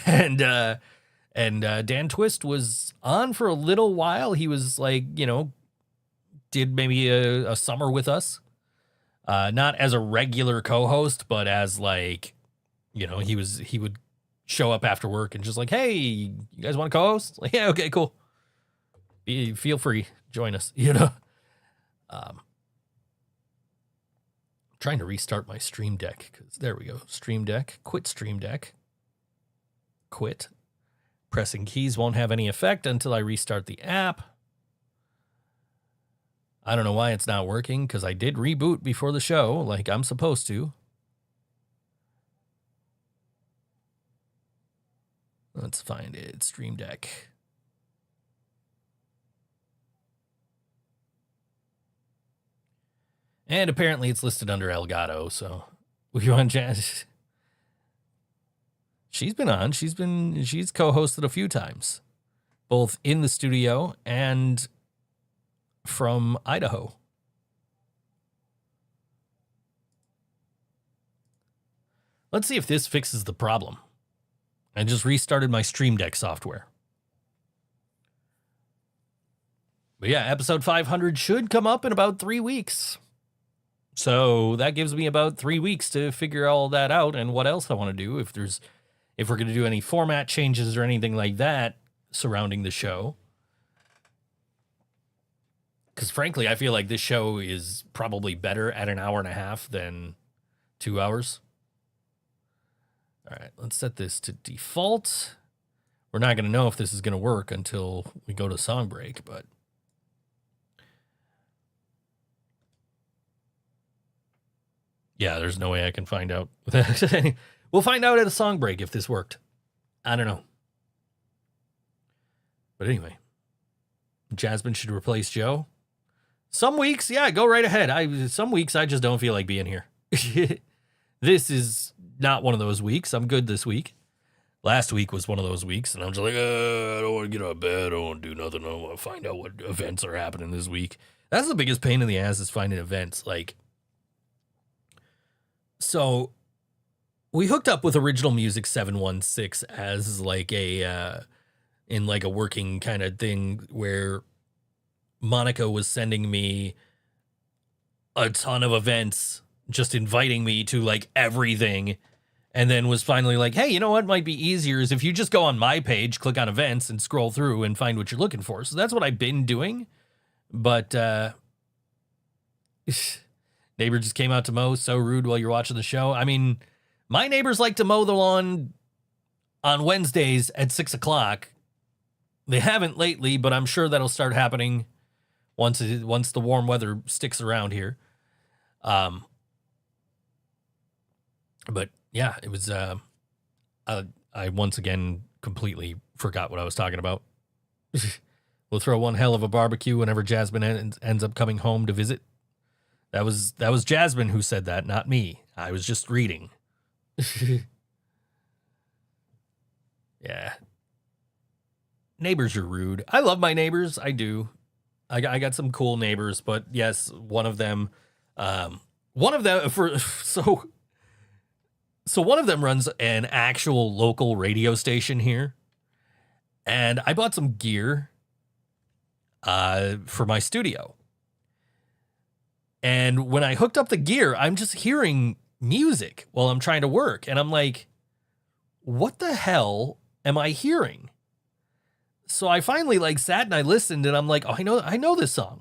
And Dan Twist was on for a little while. He was like, did maybe a summer with us. Not as a regular co-host, but as like, he would show up after work and just like, hey, you guys want to co-host? Like, yeah, okay, cool. Feel free. Join us, trying to restart my Stream Deck because there we go. Stream Deck, quit Stream Deck, quit. Pressing keys won't have any effect until I restart the app. I don't know why it's not working because I did reboot before the show like I'm supposed to. Let's find it. Stream Deck. And apparently it's listed under Elgato, so we want Jazz. She's been on. She's co-hosted a few times, both in the studio and from Idaho. Let's see if this fixes the problem. I just restarted my Stream Deck software. But yeah, episode 500 should come up in about 3 weeks. So that gives me about 3 weeks to figure all that out and what else I want to do. If we're going to do any format changes or anything like that surrounding the show. Because frankly, I feel like this show is probably better at an hour and a half than 2 hours. All right, let's set this to default. We're not going to know if this is going to work until we go to song break, but yeah, there's no way I can find out. We'll find out at a song break if this worked. I don't know. But anyway, Jasmine should replace Joe. Some weeks, yeah, go right ahead. Some weeks I just don't feel like being here. This is not one of those weeks. I'm good this week. Last week was one of those weeks, and I'm just like, I don't want to get out of bed. I don't want to do nothing. I don't want to find out what events are happening this week. That's the biggest pain in the ass is finding events. Like, so we hooked up with Original Music 716 as like in like a working kind of thing where Monica was sending me a ton of events, just inviting me to like everything. And then was finally like, hey, you know what might be easier is if you just go on my page, click on events and scroll through and find what you're looking for. So that's what I've been doing. But neighbor just came out to mow. So rude while you're watching the show. I mean, my neighbors like to mow the lawn on Wednesdays at 6:00. They haven't lately, but I'm sure that'll start happening once the warm weather sticks around here. But yeah, it was, I once again completely forgot what I was talking about. We'll throw one hell of a barbecue whenever Jasmine ends up coming home to visit. That was Jasmine who said that, not me. I was just reading. Yeah. Neighbors are rude. I love my neighbors. I do. I got some cool neighbors, but yes, one of them So one of them runs an actual local radio station here, and I bought some gear for my studio. And when I hooked up the gear, I'm just hearing music while I'm trying to work, and I'm like, what the hell am I hearing? So I finally like sat and I listened, and I'm like, oh, I know this song.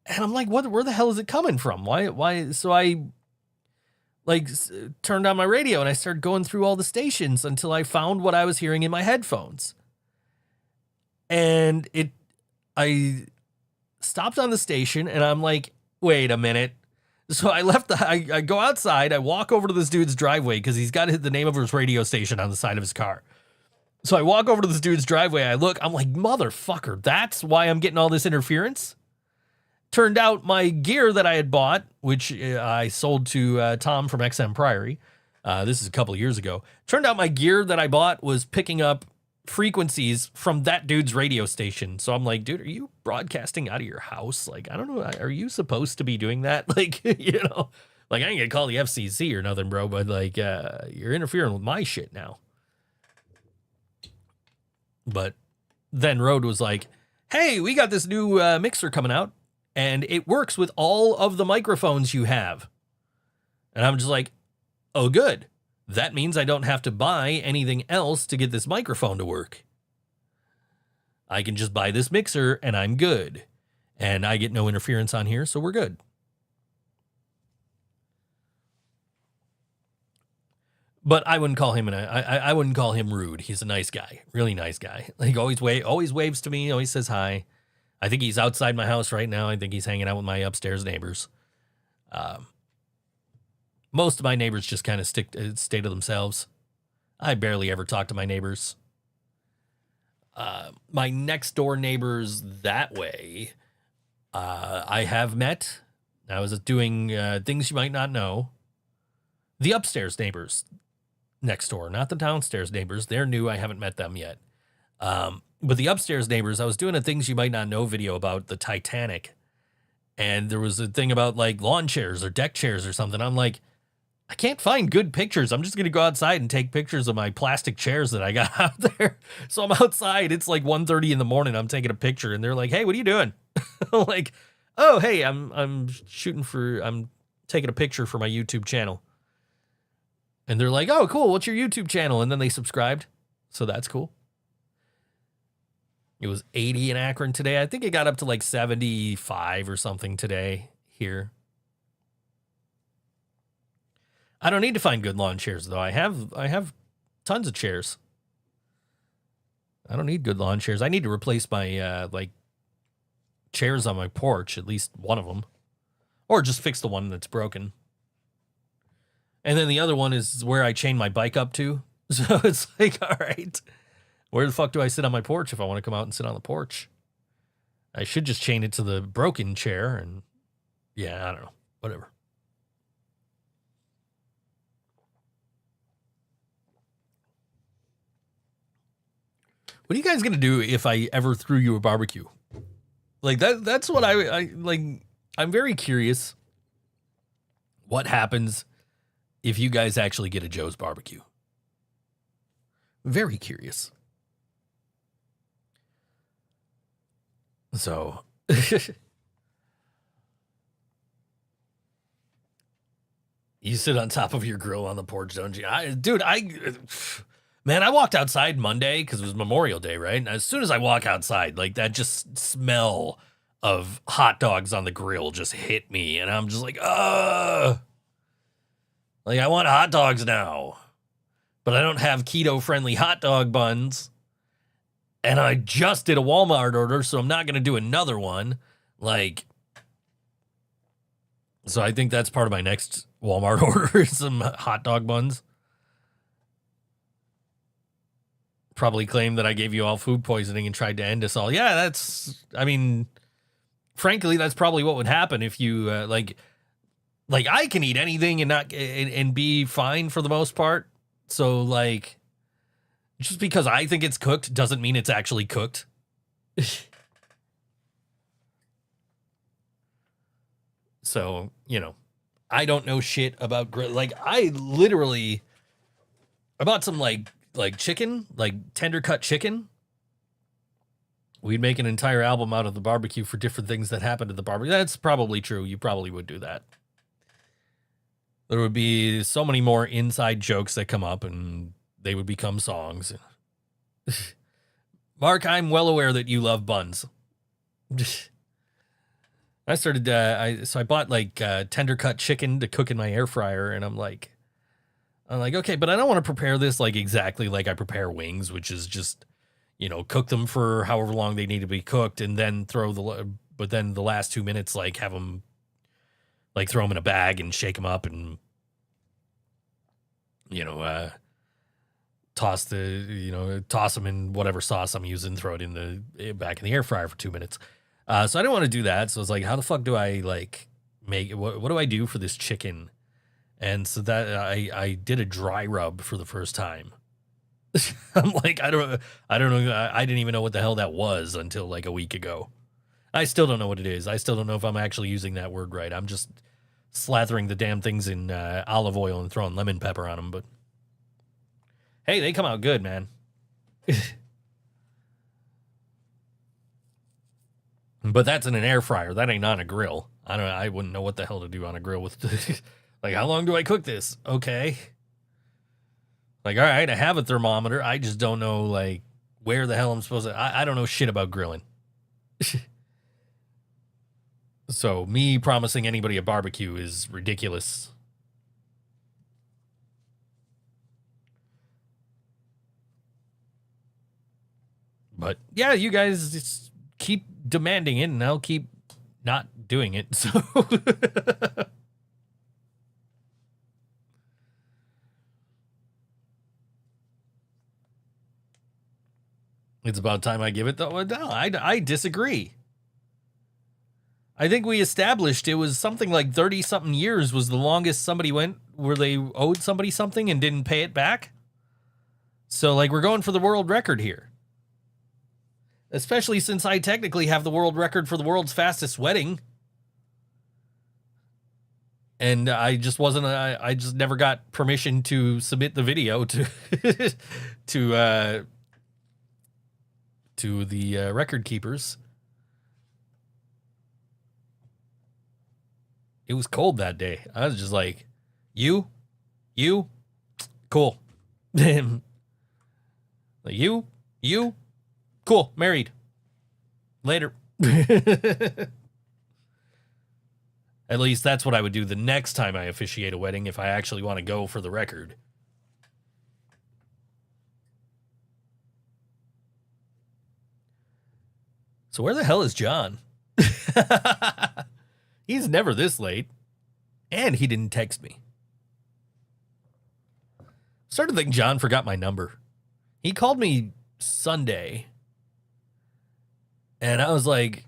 And I'm like, where the hell is it coming from? Why? So I like turned on my radio and I started going through all the stations until I found what I was hearing in my headphones. And I stopped on the station and I'm like, wait a minute. So I I go outside, I walk over to this dude's driveway because he's got the name of his radio station on the side of his car. So I walk over to this dude's driveway, I look, I'm like, motherfucker, that's why I'm getting all this interference? Turned out my gear that I had bought, which I sold to Tom from XM Priory, this is a couple of years ago. Turned out my gear that I bought was picking up frequencies from that dude's radio station. So I'm like, dude, are you broadcasting out of your house? Like, I don't know. Are you supposed to be doing that? Like, you know, like I ain't gonna call the FCC or nothing, bro, but like, you're interfering with my shit now. But then Rode was like, hey, we got this new mixer coming out. And it works with all of the microphones you have. And I'm just like, oh, good. That means I don't have to buy anything else to get this microphone to work. I can just buy this mixer and I'm good. And I get no interference on here, so we're good. But I wouldn't call him I wouldn't call him rude. He's a nice guy, really nice guy. Like always waves to me, always says hi. I think he's outside my house right now. I think he's hanging out with my upstairs neighbors. Most of my neighbors just kind of stay to themselves. I barely ever talk to my neighbors. My next door neighbors that way, I have met. I was doing things you might not know. The upstairs neighbors next door, not the downstairs neighbors. They're new. I haven't met them yet. But the upstairs neighbors, I was doing a things you might not know video about the Titanic. And there was a thing about like lawn chairs or deck chairs or something. I'm like, I can't find good pictures. I'm just going to go outside and take pictures of my plastic chairs that I got out there. So I'm outside. It's like 1:30 in the morning. I'm taking a picture and they're like, hey, what are you doing? I'm like, oh, hey, I'm taking a picture for my YouTube channel. And they're like, oh, cool. What's your YouTube channel? And then they subscribed. So that's cool. It was 80 in Akron today. I think it got up to like 75 or something today here. I don't need to find good lawn chairs though. I have tons of chairs. I don't need good lawn chairs. I need to replace my like chairs on my porch, at least one of them, or just fix the one that's broken. And then the other one is where I chain my bike up to. So it's like, all right. Where the fuck do I sit on my porch if I want to come out and sit on the porch? I should just chain it to the broken chair and yeah, I don't know. Whatever. What are you guys going to do if I ever threw you a barbecue? Like that's what I like. I'm very curious what happens if you guys actually get a Joe's barbecue. Very curious. So, you sit on top of your grill on the porch, don't you? Man, I walked outside Monday because it was Memorial Day, right? And as soon as I walk outside, like that just smell of hot dogs on the grill just hit me. And I'm just like, ugh. Like, I want hot dogs now. But I don't have keto-friendly hot dog buns. And I just did a Walmart order, so I'm not going to do another one. Like, so I think that's part of my next Walmart order, some hot dog buns. Probably claim that I gave you all food poisoning and tried to end us all. Yeah, frankly, that's probably what would happen if you, like I can eat anything and be fine for the most part. So, like, just because I think it's cooked doesn't mean it's actually cooked. So, I don't know shit about grill. Like, I bought some like chicken, like tender cut chicken. We'd make an entire album out of the barbecue for different things that happened at the barbecue. That's probably true. You probably would do that. There would be so many more inside jokes that come up and they would become songs. Mark, I'm well aware that you love buns. I started, I bought like tender cut chicken to cook in my air fryer. And I'm like, okay, but I don't want to prepare this like exactly like I prepare wings, which is just, cook them for however long they need to be cooked and then but then the last 2 minutes, like have them, like throw them in a bag and shake them up and, toss them in whatever sauce I'm using, throw it back in the air fryer for 2 minutes. So I didn't want to do that. So I was like, how the fuck do I like make it? What do I do for this chicken? And so that I did a dry rub for the first time. I'm like, I don't know. I didn't even know what the hell that was until like a week ago. I still don't know what it is. I still don't know if I'm actually using that word right. I'm just slathering the damn things in olive oil and throwing lemon pepper on them. But hey, they come out good, man. But that's in an air fryer. That ain't on a grill. I wouldn't know what the hell to do on a grill with. Like, how long do I cook this? Okay. Like, all right, I have a thermometer. I just don't know, like, where the hell I'm supposed to. I don't know shit about grilling. So me promising anybody a barbecue is ridiculous. But yeah, you guys just keep demanding it and I'll keep not doing it. So it's about time I give it though. No, I disagree. I think we established it was something like 30-something years was the longest somebody went where they owed somebody something and didn't pay it back. So, like, we're going for the world record here. Especially since I technically have the world record for the world's fastest wedding. And I just I just never got permission to submit the video to to the record keepers. It was cold that day. I was just like, you, cool. Like, you, cool, married. Later. At least that's what I would do the next time I officiate a wedding if I actually want to go for the record. So where the hell is John? He's never this late. And he didn't text me. Started to think John forgot my number. He called me Sunday. And I was like,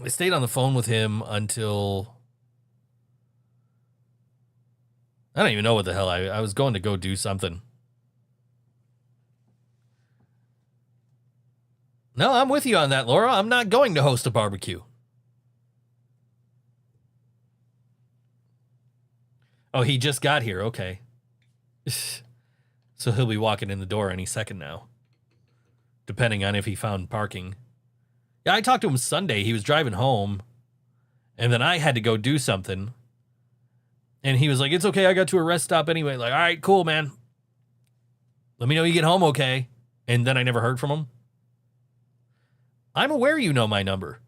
I stayed on the phone with him until, I don't even know what the hell. I was going to go do something. No, I'm with you on that, Laura. I'm not going to host a barbecue. Oh, he just got here. Okay. So he'll be walking in the door any second now, depending on if he found parking. Yeah, I talked to him Sunday. He was driving home, and then I had to go do something. And he was like, it's okay. I got to a rest stop anyway. Like, all right, cool, man. Let me know you get home okay. And then I never heard from him. I'm aware you know my number.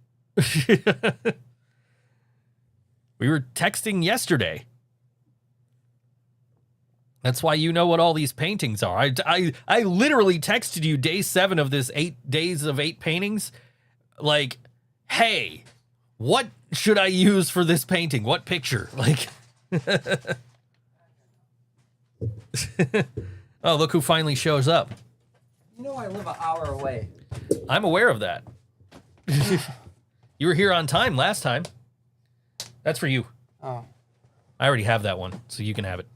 We were texting yesterday. That's why you know what all these paintings are. I literally texted you day 7 of this 8 days of 8 paintings. Like, hey, what should I use for this painting? What picture? Like, oh, look who finally shows up. You know I live an hour away. I'm aware of that. You were here on time last time. That's for you. Oh. I already have that one, so you can have it.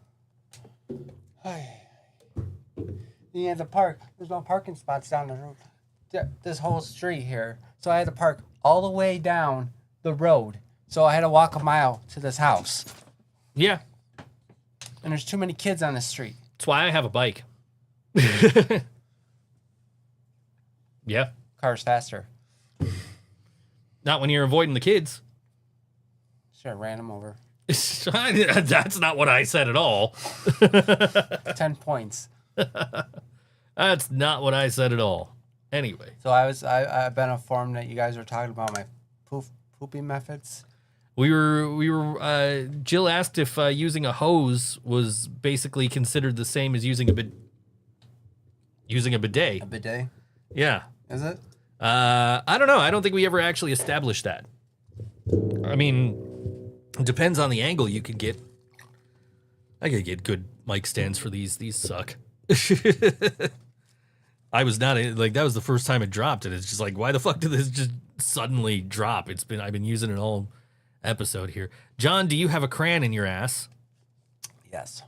You had to park. There's no parking spots down the road. This whole street here. So I had to park all the way down the road. So I had to walk a mile to this house. Yeah. And there's too many kids on the street. That's why I have a bike. Yeah. Car's faster. Not when you're avoiding the kids. Sure, ran them over. That's not what I said at all. 10 points. That's not what I said at all. Anyway. So I've been informed that you guys were talking about my pooping methods. Jill asked if using a hose was basically considered the same as using a bidet. A bidet? Yeah. Is it? I don't know. I don't think we ever actually established that. I mean, it depends on the angle you could get. I could get good mic stands for these. These suck. I was not like that was the first time it dropped, and it's just like, why the fuck did this just suddenly drop? I've been using it all episode here. John, do you have a crayon in your ass? Yes.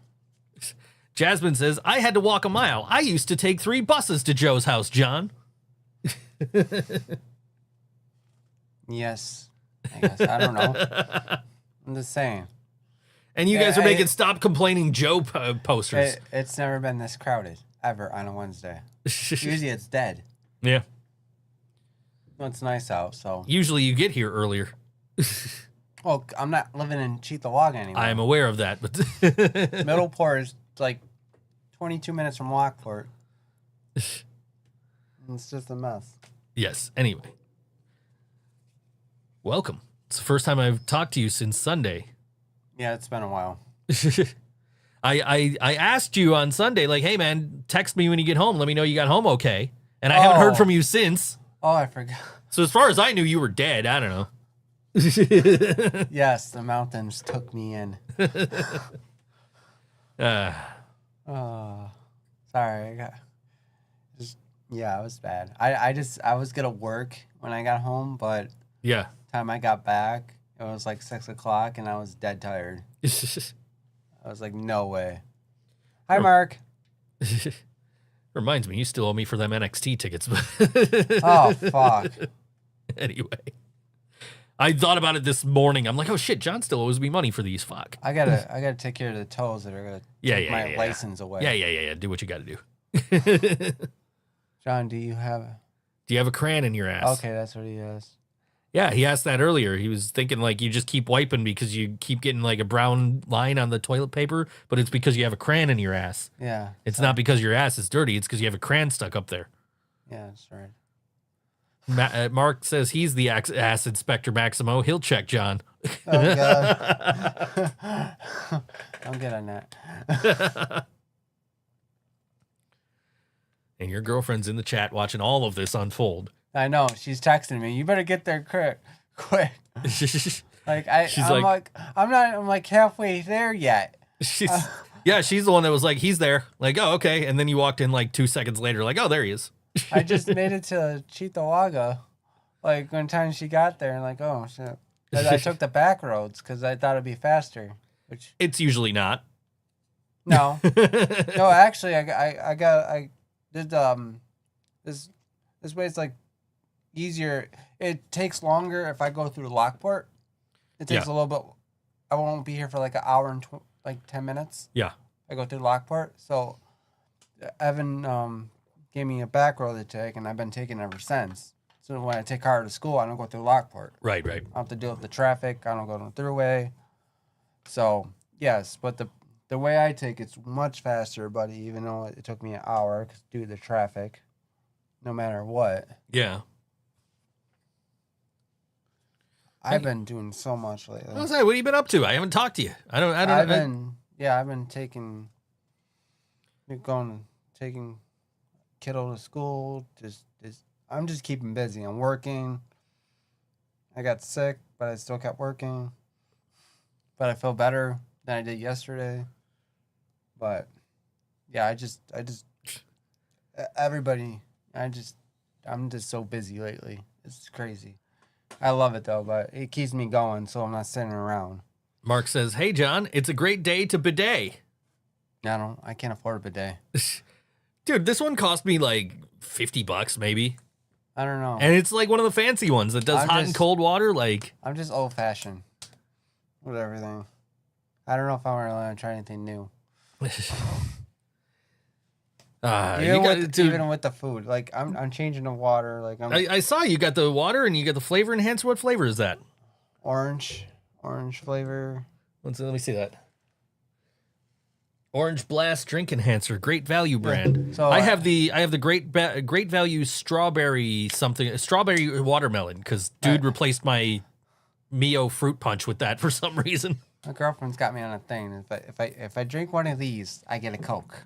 Jasmine says, I had to walk a mile. I used to take 3 buses to Joe's house, John. Yes. I guess. I don't know. I'm just saying. And you guys are making Stop Complaining Joe posters. It's never been this crowded, ever, on a Wednesday. Usually it's dead. Yeah. Well, it's nice out, so. Usually you get here earlier. Well, I'm not living in Cheektowaga anymore. I am aware of that, but Middleport is like 22 minutes from Lockport. It's just a mess. Yes. Anyway. Welcome. It's the first time I've talked to you since Sunday. Yeah, it's been a while. I asked you on Sunday, like, hey, man, text me when you get home. Let me know you got home okay. And I haven't heard from you since. Oh, I forgot. So as far as I knew, you were dead. I don't know. Yes, the mountains took me in. Sorry. Yeah, it was bad. I was going to work when I got home, but Yeah. time I got back, it was like 6 o'clock and I was dead tired. I was like, no way. Hi, Mark. Reminds me, you still owe me for them NXT tickets. Oh, fuck. Anyway. I thought about it this morning. I'm like, oh shit, John still owes me money for these. Fuck. I gotta take care of the toes that are gonna take my license away. Yeah. Do what you gotta do. John, do you have a crayon in your ass? Okay, that's what he has. Yeah, he asked that earlier. He was thinking like you just keep wiping because you keep getting like a brown line on the toilet paper, but it's because you have a crayon in your ass. Yeah. It's not because your ass is dirty. It's because you have a crayon stuck up there. Yeah, that's right. Mark says he's the ass inspector Maximo. He'll check John. Oh, God. Don't get on that. And your girlfriend's in the chat watching all of this unfold. I know. She's texting me. You better get there quick. Like I'm like halfway there yet. She's the one that was like, he's there. Like, oh, okay. And then you walked in like 2 seconds later, like, oh, there he is. I just made it to Cheektowaga. Like, one time she got there, and like, oh, shit. I took the back roads because I thought it'd be faster. Which It's usually not. No. No, actually, I did, this way it's like easier. It takes longer if I go through Lockport. It takes a little bit. I won't be here for like an hour and like 10 minutes. Yeah. I go through Lockport. So Evan gave me a back road to take, and I've been taking it ever since. So when I take car to school, I don't go through Lockport. Right. I don't have to deal with the traffic. I don't go on the throughway. So, yes, but the way I take it's much faster, buddy, even though it took me an hour due to the traffic, no matter what. Yeah. I've been doing so much lately. I was like, what have you been up to? I haven't talked to you. I've been taking kiddo to school. I'm just keeping busy. I'm working. I got sick, but I still kept working. But I feel better than I did yesterday. But yeah, I'm just so busy lately. It's crazy. I love it though, but it keeps me going, so I'm not sitting around. Mark says, "Hey John, it's a great day to bidet." I can't afford a bidet. Dude, this one cost me like $50 maybe. I don't know. And it's like one of the fancy ones that does hot and cold water. Like, I'm just old fashioned with everything. I don't know if I'm really gonna try anything new. Even with the food, like I'm changing the water. Like I saw you got the water and you got the flavor enhancer. What flavor is that? Orange flavor. Let me see that. Orange Blast Drink Enhancer, great value brand. So I have the great value strawberry watermelon because dude replaced my Mio fruit punch with that for some reason. My girlfriend's got me on a thing. If I drink one of these, I get a Coke.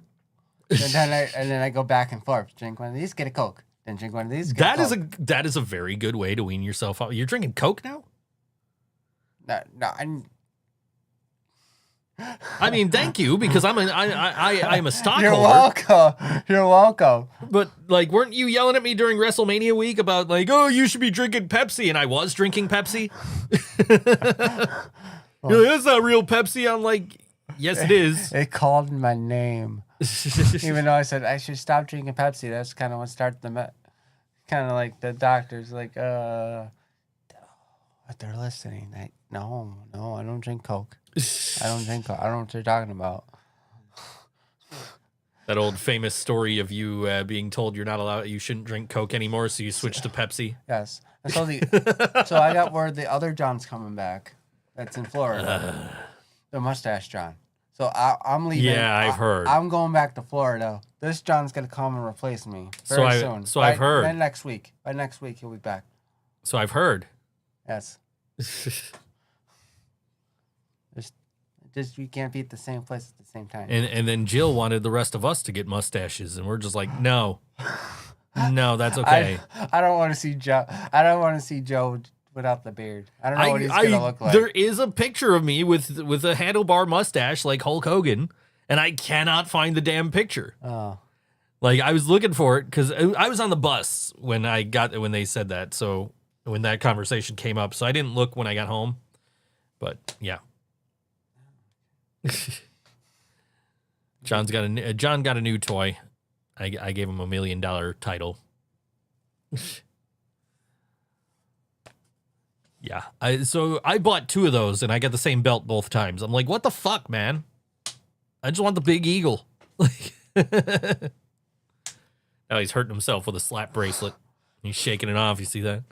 And then I go back and forth. Drink one of these, get a Coke. Then drink one of these. Get a Coke. That is a very good way to wean yourself out. You're drinking Coke now? No, I mean, thank you because I'm a stockholder. You're welcome. But like, weren't you yelling at me during WrestleMania week about like, oh, you should be drinking Pepsi, and I was drinking Pepsi. You're like, that's not real Pepsi. I'm like, yes, it is. It called my name. Even though I said I should stop drinking Pepsi, that's kind of what started kind of like the doctors like, but they're listening. No, I don't drink Coke. I don't drink Coke. I don't know what you're talking about. That old famous story of you being told you shouldn't drink Coke anymore, so you switched to Pepsi. Yes. So I got word the other John's coming back. That's in Florida. The mustache John. So I'm leaving. Yeah, I've heard. I'm going back to Florida. This John's gonna come and replace me very soon. So I've heard. By next week he'll be back. So I've heard. Yes. Just you can't be at the same place at the same time. And then Jill wanted the rest of us to get mustaches, and we're just like, no, that's okay. I don't want to see Joe. I don't want to see Joe without the beard. I don't know what he's gonna look like. There is a picture of me with a handlebar mustache like Hulk Hogan, and I cannot find the damn picture. Oh. Like I was looking for it because I was on the bus when they said that. So when that conversation came up, so I didn't look when I got home. But yeah. John got a new toy. I gave him $1 million title. Yeah. So I bought 2 of those and I got the same belt both times. I'm like, what the fuck, man? I just want the big eagle. Now he's hurting himself with a slap bracelet. He's shaking it off. You see that?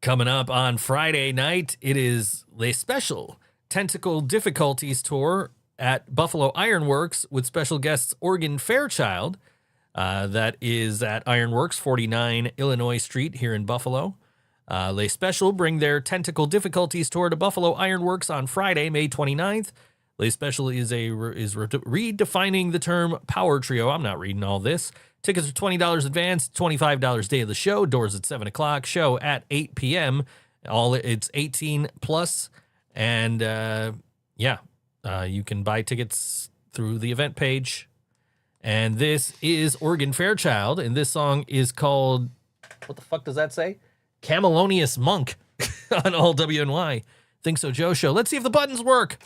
Coming up on Friday night, it is the special Tentacle Difficulties Tour at Buffalo Ironworks with special guests Oregon Fairchild. That is at Ironworks, 49 Illinois Street here in Buffalo. Les Special bring their Tentacle Difficulties Tour to Buffalo Ironworks on Friday, May 29th. Les Special is redefining the term power trio. I'm not reading all this. Tickets are $20 advance, $25 day of the show. Doors at 7 o'clock. Show at 8 p.m. It's 18 plus. And you can buy tickets through the event page. And this is Oregon Fairchild, and this song is called, what the fuck does that say? Camelonious Monk on all WNY. Think So Joe Show. Let's see if the buttons work.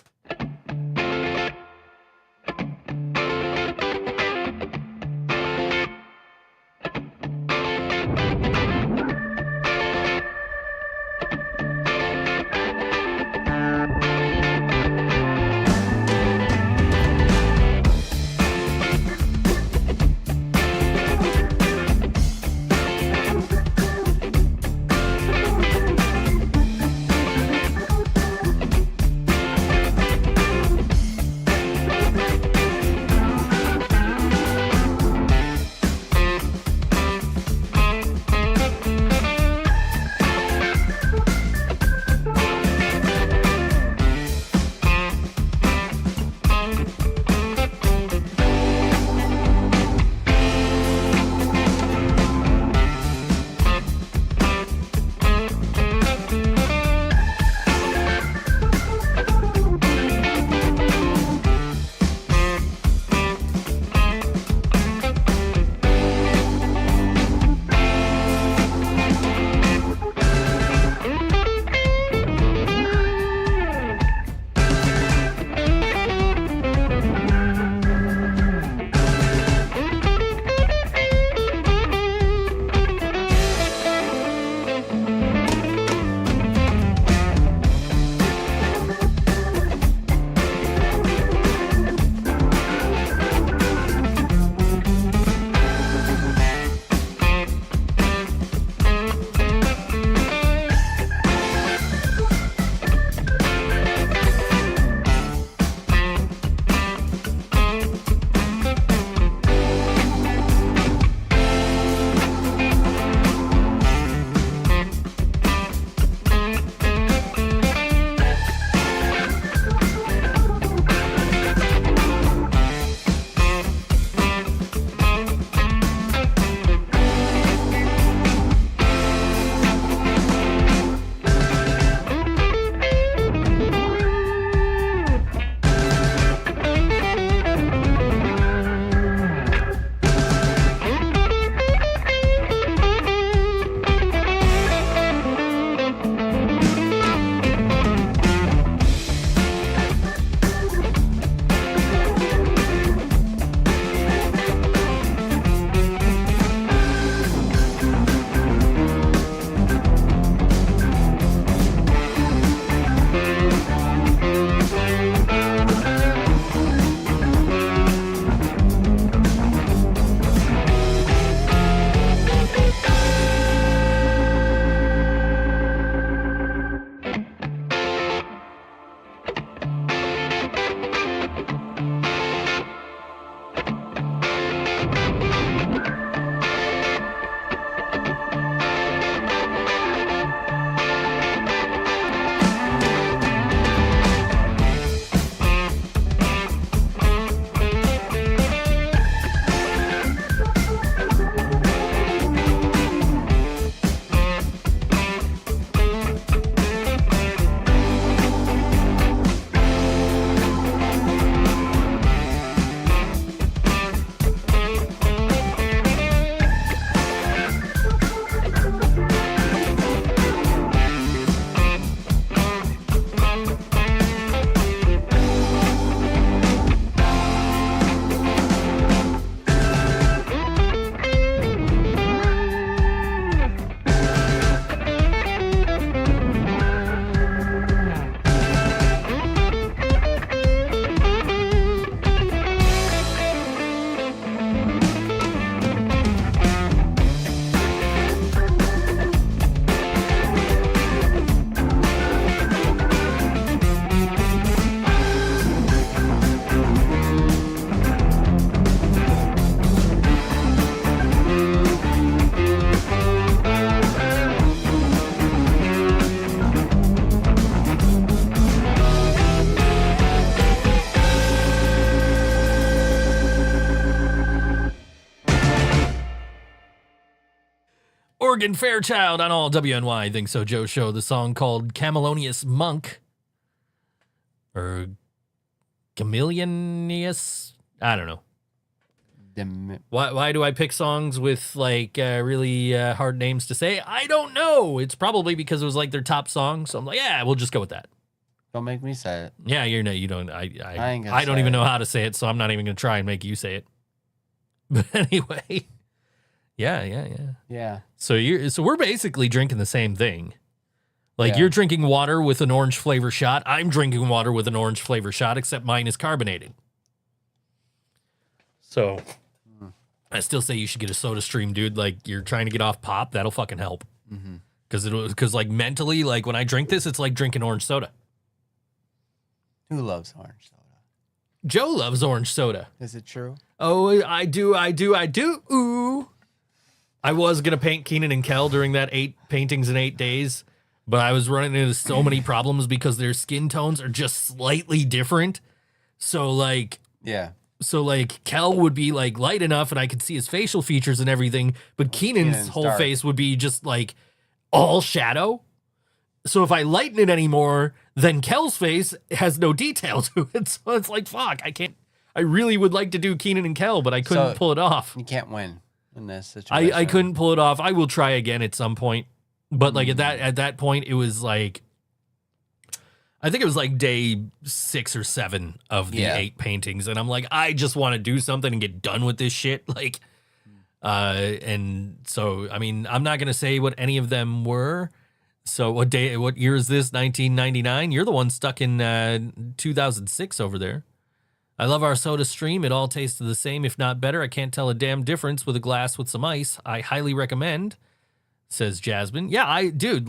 Morgan Fairchild on all WNY Think So Joe show. The song called Camelonious Monk. Or Chameleonious? I don't know. Why do I pick songs with like really hard names to say? I don't know. It's probably because it was like their top song. So I'm like, yeah, we'll just go with that. Don't make me say it. Yeah, you don't. I don't say even it. know how to say it, so I'm not even gonna try and make you say it. But anyway, yeah. So we're basically drinking the same thing. Like you're drinking water with an orange flavor shot. I'm drinking water with an orange flavor shot, except mine is carbonated. So I still say you should get a Soda Stream, dude. Like you're trying to get off pop, that'll fucking help. Because like mentally, like when I drink this, it's like drinking orange soda. Who loves orange soda? Joe loves orange soda. Is it true? Oh, I do. Ooh. I was going to paint Keenan and Kel during that 8 paintings in 8 days, but I was running into so many problems because their skin tones are just slightly different. So like Kel would be like light enough and I could see his facial features and everything, but Keenan's whole dark. face would be just like all shadow. So if I lighten it anymore, then Kel's face has no detail to it. So it's like, fuck, I can't. I really would like to do Keenan and Kel, but I couldn't pull it off. You can't win in this situation. I couldn't pull it off. I will try again at some point. But like at that point, it was like, I think it was like day 6 or 7 of the 8 paintings. And I'm like, I just want to do something and get done with this shit. Like, and so, I mean, I'm not going to say what any of them were. So what year is this? 1999? You're the one stuck in 2006 over there. I love our Soda Stream. It all tasted the same, if not better. I can't tell a damn difference with a glass with some ice. I highly recommend, says Jasmine. Yeah, I didn't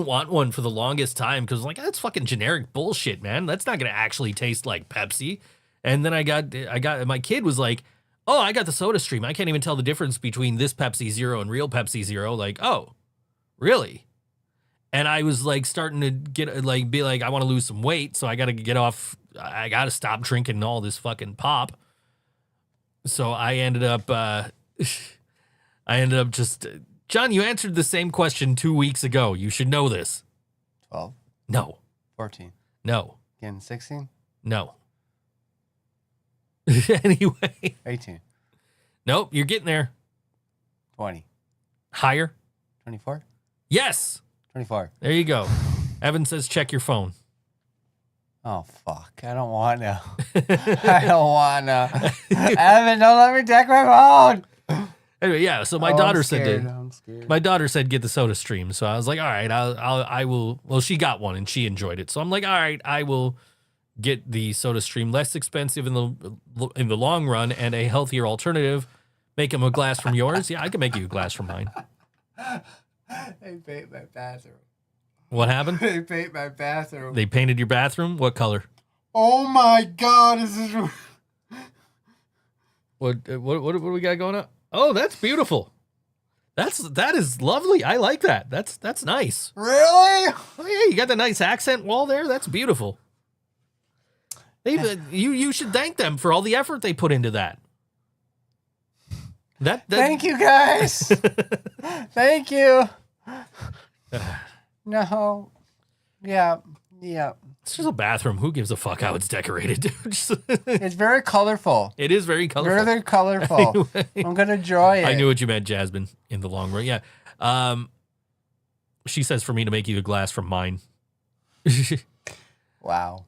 want one for the longest time because like that's fucking generic bullshit, man. That's not gonna actually taste like Pepsi. And then I got my kid was like, oh, I got the Soda Stream. I can't even tell the difference between this Pepsi Zero and real Pepsi Zero. Like, oh, really? And I was like starting to be like, I want to lose some weight, so I got to get off. I got to stop drinking all this fucking pop. So I ended up just, John, you answered the same question 2 weeks ago. You should know this. 12? No. 14? No. Again, 16? No. Anyway. 18? Nope, you're getting there. 20? Higher? 24? Yes. 24. There you go. Evan says check your phone. Oh, fuck. I don't want to. I don't want to. Evan, don't let me check my phone. Anyway, yeah, so my daughter said I'm scared. my daughter said get the Soda Stream. So I was like, all right, I will. Well, she got one and she enjoyed it. So I'm like, all right, I will get the Soda Stream, less expensive in the long run and a healthier alternative. Make him a glass from yours. Yeah, I can make you a glass from mine. They paint my bathroom. What happened? They paint my bathroom. They painted your bathroom? What color? Oh my God, this is... What do we got going on? Oh, that's beautiful. That is lovely. I like that. That's nice. Really? Oh yeah, you got the nice accent wall there. That's beautiful. You should thank them for all the effort they put into that. Thank you, guys. Thank you. No. Yeah. It's just a bathroom. Who gives a fuck how it's decorated, dude? It's very colorful. It is very colorful. Very colorful. Anyway. I'm going to enjoy it. I knew what you meant, Jasmine, in the long run. Yeah. She says for me to make you a glass from mine. Wow.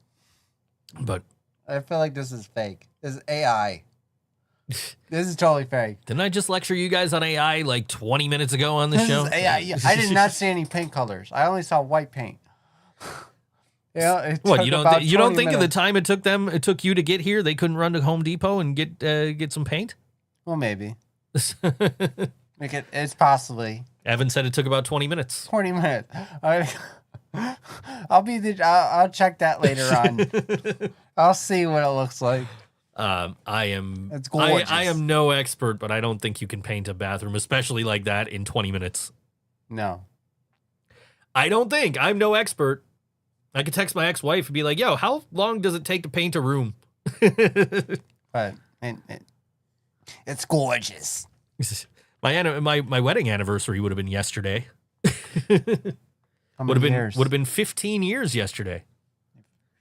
But I feel like this is fake. This is AI. This is totally fake. didn't I just lecture you guys on AI like 20 minutes ago on the This show? is AI. I did not see any paint colors. I only saw white paint. Yeah. What, you don't think of the time it took you to get here? They couldn't run to Home Depot and get some paint? Well, maybe. It's possibly. Evan said it took about 20 minutes. 20 minutes. I'll check that later on. I'll see what it looks like. It's gorgeous. I am no expert, but I don't think you can paint a bathroom, especially like that, in 20 minutes. No. I don't think. I'm no expert. I could text my ex-wife and be like, yo, how long does it take to paint a room? But it's gorgeous. My wedding anniversary would have been yesterday. How many years? Would have been 15 years yesterday.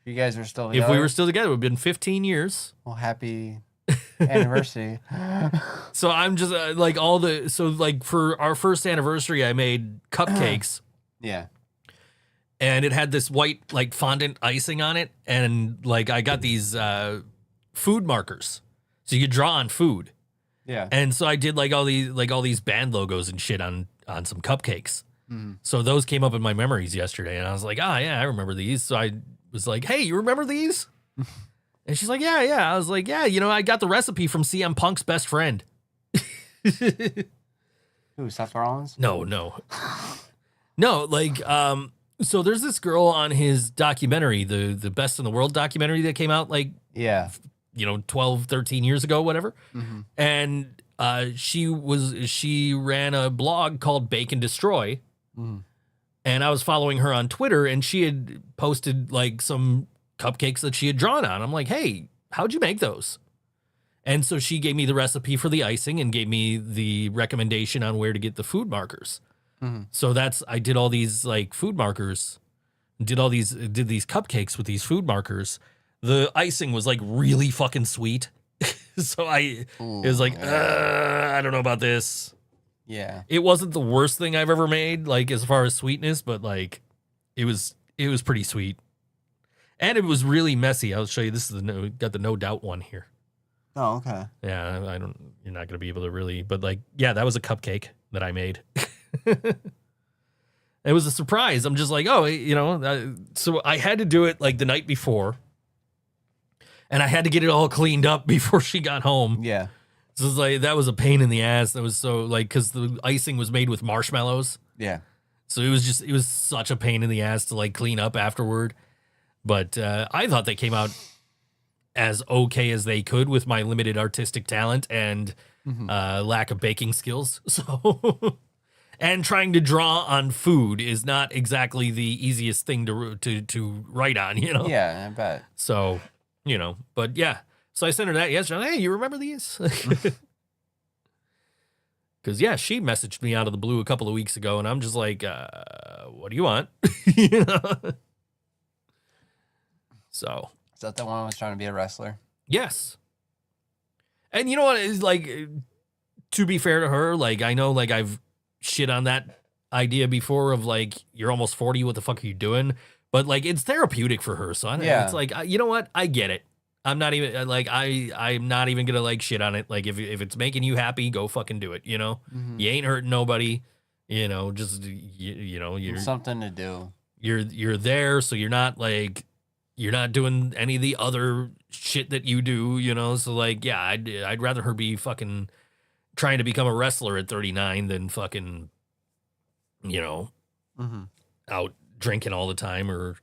You guys are still If together? we were still together, it would have been 15 years. Well, happy anniversary. So I'm just for our first anniversary, I made cupcakes. Yeah. And it had this white like fondant icing on it, and like I got these food markers, so you could draw on food. Yeah. And so I did like all these band logos and shit on some cupcakes. So those came up in my memories yesterday, and I was like, yeah, I remember these. So I was like, hey, you remember these? And she's like, yeah. I was like, yeah, I got the recipe from CM Punk's best friend. Who, Seth Rollins? No, like, so there's this girl on his documentary, the Best in the World documentary that came out like, Yeah. 12, 13 years ago, whatever. And she ran a blog called Bake and Destroy. And I was following her on Twitter, and she had posted like some cupcakes that she had drawn on. I'm like, hey, how'd you make those? And so she gave me the recipe for the icing and gave me the recommendation on where to get the food markers. So I did all these like food markers, did these cupcakes with these food markers. The icing was like really fucking sweet. So it was like, I don't know about this. Yeah. It wasn't the worst thing I've ever made, like as far as sweetness, but like it was pretty sweet. And it was really messy. I'll show you. This is got the no doubt one here. Oh, okay. Yeah, you're not going to be able to really, but like, yeah, that was a cupcake that I made. It was a surprise. I'm just like, so I had to do it like the night before, and I had to get it all cleaned up before she got home. Yeah. So it's like, that was a pain in the ass. That was so like, cause the icing was made with marshmallows. Yeah. So it was such a pain in the ass to like clean up afterward. But I thought they came out as okay as they could with my limited artistic talent and lack of baking skills. So, and trying to draw on food is not exactly the easiest thing to write on, Yeah, I bet. So, but yeah. So I sent her that yesterday. Hey, you remember these? Because, yeah, she messaged me out of the blue a couple of weeks ago, and I'm just like, what do you want? So. Is that the one who was trying to be a wrestler? Yes. And you know what? It's like, to be fair to her, like, I know, like, I've shit on that idea before of, like, you're almost 40, what the fuck are you doing? But, like, it's therapeutic for her. So, it's like, you know what? I get it. I'm not even, like, I'm not even going to, like, shit on it. Like, if it's making you happy, go fucking do it, You ain't hurting nobody, just, you're... Something to do. You're there, so you're not, like... You're not doing any of the other shit that you do, So, like, yeah, I'd rather her be fucking trying to become a wrestler at 39 than fucking, out drinking all the time or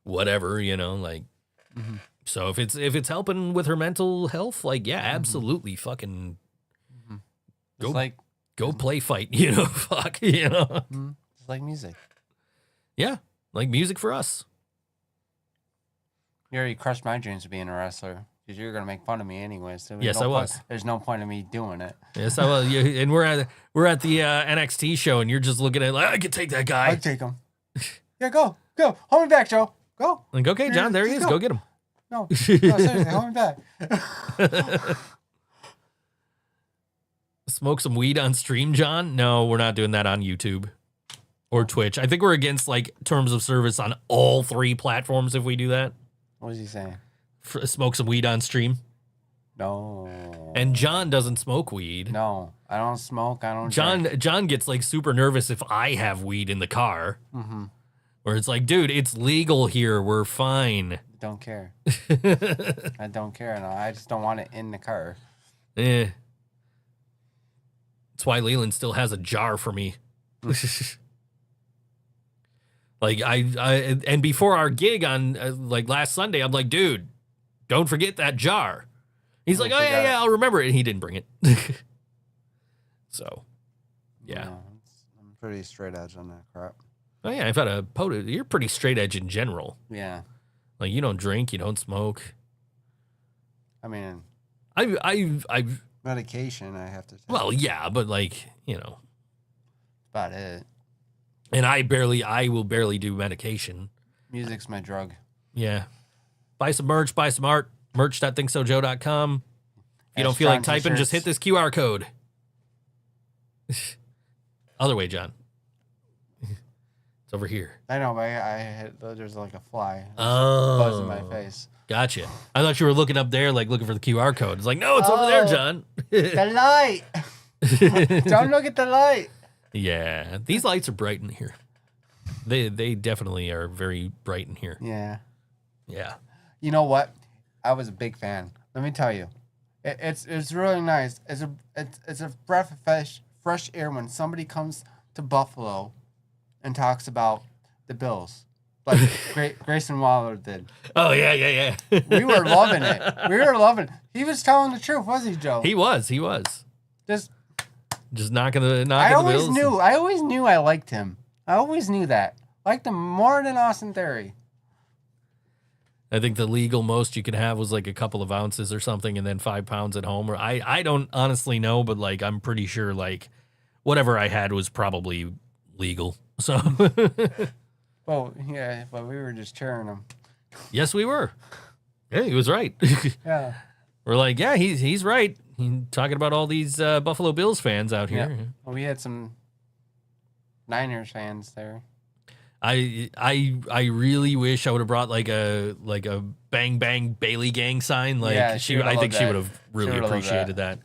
whatever, like. So if it's helping with her mental health, like, yeah, absolutely, fucking go play fight, fuck, It's like music. Yeah, like music for us. You already crushed my dreams of being a wrestler because you're going to make fun of me anyway. So yes, I was. There's no point in me doing it. Yes, I was. Yeah, and we're at the NXT show, and you're just looking at like, I could take that guy. I'd take him. Yeah, go. Hold me back, Joe. Go. Like, okay, John, there he is. Go get him. No, seriously, hold me back. Smoke some weed on stream, John? No, we're not doing that on YouTube or Twitch. I think we're against like terms of service on all 3 platforms if we do that. What was he saying? Smoke some weed on stream. No. And John doesn't smoke weed. No, I don't smoke. I don't drink. John gets like super nervous if I have weed in the car. Where it's like, dude, it's legal here. We're fine. Don't care. I don't care. No, I just don't want it in the car. That's why Leland still has a jar for me. Like and before our gig on like last Sunday, I'm like, dude, don't forget that jar. He's like, oh yeah, I'll remember it. And he didn't bring it. So, yeah. No, I'm pretty straight edge on that crap. Oh yeah, I've had a POTUS. You're pretty straight edge in general. Yeah. Like you don't drink, you don't smoke. I mean, I've Medication, I have to take. Well, yeah, but like, you know, About it. and I will barely do medication. Music's my drug. Yeah. Buy some merch, buy some art, merch.thinksojoe.com. If you don't feel like typing, just hit this QR code. Other way, John. It's over here. I know, but I hit, there's like a fly. Oh. Buzz in my face. Gotcha. I thought you were looking up there, like looking for the QR code. It's like, no, it's over there, John. The light! Don't look at the light! Yeah, these lights are bright in here. They definitely are very bright in here. Yeah. Yeah. You know what? I was a big fan. Let me tell you. It's really nice. It's a breath of fresh air when somebody comes to Buffalo and talks about the Bills, like Grayson Waller did. Oh yeah. We were loving it. We were loving it. He was telling the truth, wasn't he, Joe? He was. Just knocking the I always Bills. knew. I always knew I liked him. I always knew that. Liked him more than Austin Theory. I think the legal most you could have was like a couple of ounces or something, and then 5 pounds at home. Or I don't honestly know, but like I'm pretty sure like whatever I had was probably legal. So Well, yeah, but we were just cheering him. yes, we were. Yeah, he was right. Yeah. We're like, yeah, he's right. Talking about all these Buffalo Bills fans out here. Yeah. Well, we had some Niners fans there. I really wish I would have brought like a bang bang Bailey gang sign. Like Yeah, I think she would have really would've loved appreciated that.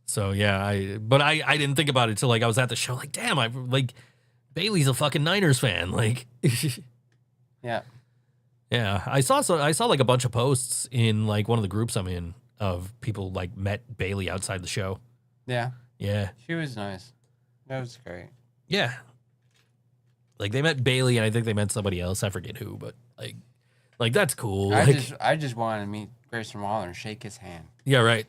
So yeah, I didn't think about it till like I was at the show. Like, damn, I like Bailey's a fucking Niners fan. Like, Yeah. yeah, I saw like a bunch of posts in like one of the groups I'm in of people like met Bailey outside the show. Yeah. Yeah, She was nice. That was great. yeah. Like they met Bailey, and I think they met somebody else. I forget who, but like that's cool. I just wanted to meet Grayson Waller and shake his hand. Yeah, right.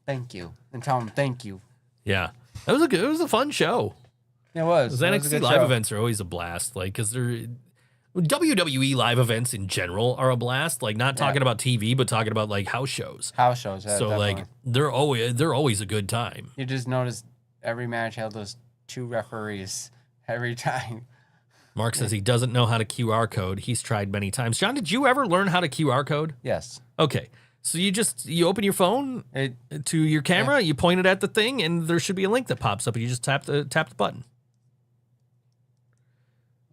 Thank you. And tell him thank you. Yeah, it was a fun show. It was. Those It was a NXT good live show. events are always a blast. Like, cause they're WWE live events in general are a blast. Like, not talking about TV, but talking about like house shows. House shows. Yeah, So definitely. like they're always a good time. You just notice every match had those 2 referees every time. Mark says he doesn't know how to QR code. He's tried many times. John, did you ever learn how to QR code? Yes. Okay. So you open your phone It to your camera, you point it at the thing, and there should be a link that pops up, and you just tap the button.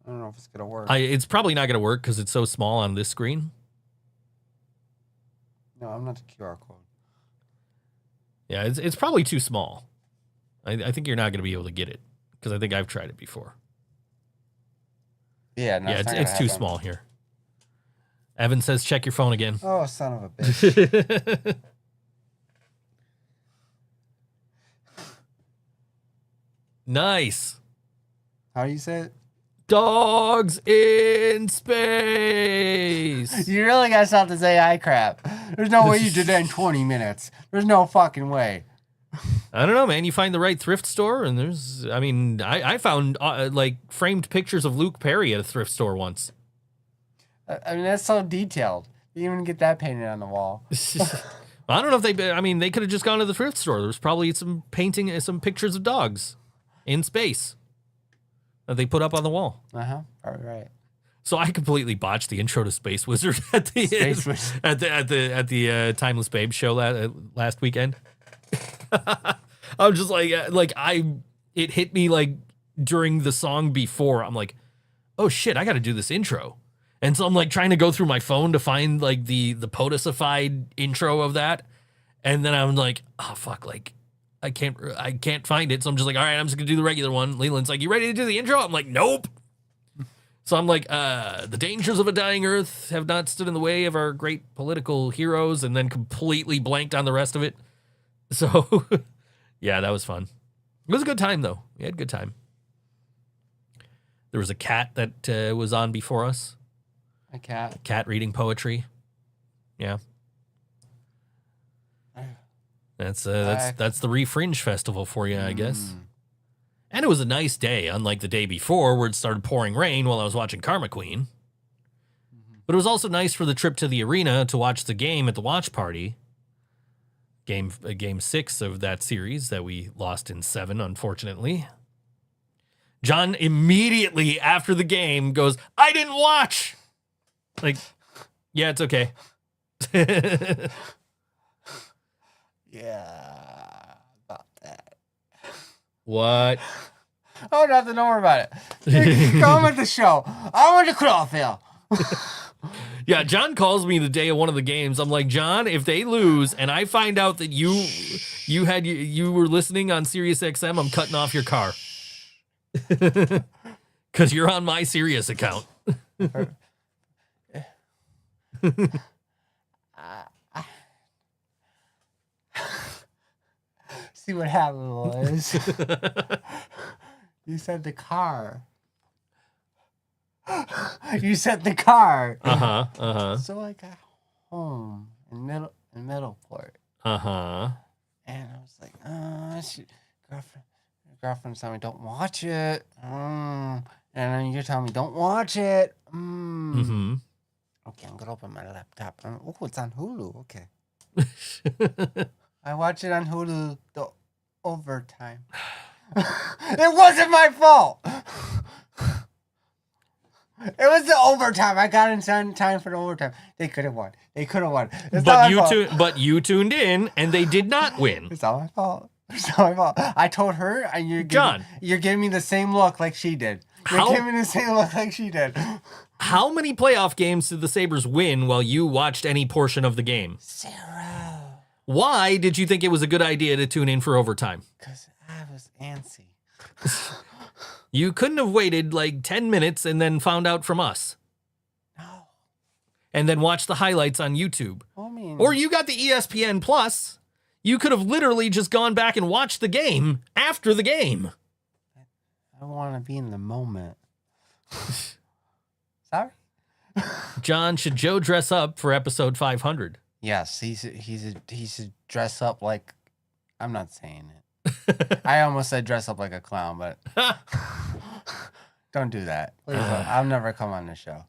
I don't know if it's gonna work. It's probably not going to work because it's so small on this screen. No, I'm not the QR code. Yeah, it's probably too small. I think you're not going to be able to get it because I think I've tried it before. Yeah, no, Yeah, not it's gonna too happen. small here. Evan says check your phone again. Oh, son of a bitch. Nice. How do you say it? Dogs in space. You really gotta stop this AI crap. There's no way you did that in 20 minutes. There's no fucking way. I don't know, man. You find the right thrift store, and I found like framed pictures of Luke Perry at a thrift store once. I mean, that's so detailed. You even get that painted on the wall. I don't know if they could have just gone to the thrift store. There was probably some pictures of dogs in space that they put up on the wall. Probably right. So I completely botched the intro to Space Wizard at the Space Wizard. at the Timeless Babe show last weekend. I'm just like it hit me like during the song before. I'm like, oh shit, I got to do this intro. And so I'm like trying to go through my phone to find like the POTUSified intro of that. And then I'm like, oh fuck, like I can't find it. So I'm just like, all right, I'm just gonna do the regular one. Leland's like, you ready to do the intro? I'm like, nope. So I'm like, the dangers of a dying earth have not stood in the way of our great political heroes, and then completely blanked on the rest of it. So yeah, that was fun. It was a good time though. We had a good time. There was a cat that was on before us. A cat. Cat reading poetry. Yeah. That's the Refringe Festival for you, I guess. And it was a nice day, unlike the day before where it started pouring rain while I was watching Karma Queen. But it was also nice for the trip to the arena to watch the game at the watch party. game 6 of that series that we lost in 7, unfortunately. John immediately after the game goes, "I didn't watch." Like, yeah, it's okay. Yeah, about that. What? Oh, nothing. Don't worry about it. Come at the show. I want to Crawfield. Yeah, John calls me the day of one of the games. I'm like, "John, if they lose and I find out that you were listening on Sirius XM, I'm cutting off your car." Cuz you're on my Sirius account. See what happened was you said the car. You said the car. So I got home in Middleport. And I was like, girlfriend's telling me don't watch it. And then you're telling me don't watch it. Okay, I'm gonna open my laptop. Oh, it's on Hulu. Okay. I watch it on Hulu the overtime. It wasn't my fault. It was the overtime. I got in time for the overtime. They could have won. It's But you tuned in and they did not win. It's not my fault. It's not my fault. I told her, and you're giving me the same look like she did. You're giving me the same look like she did. How many playoff games did the Sabres win while you watched any portion of the game? 0. Why did you think it was a good idea to tune in for overtime? Because I was antsy. You couldn't have waited like 10 minutes and then found out from us. No. And then watched the highlights on YouTube. Or you got the ESPN Plus. You could have literally just gone back and watched the game after the game. I want to be in the moment. Sorry? John, should Joe dress up for episode 500? Yes, he should dress up like, I'm not saying it. I almost said dress up like a clown, but don't do that. Please don't. I'll never come on the show.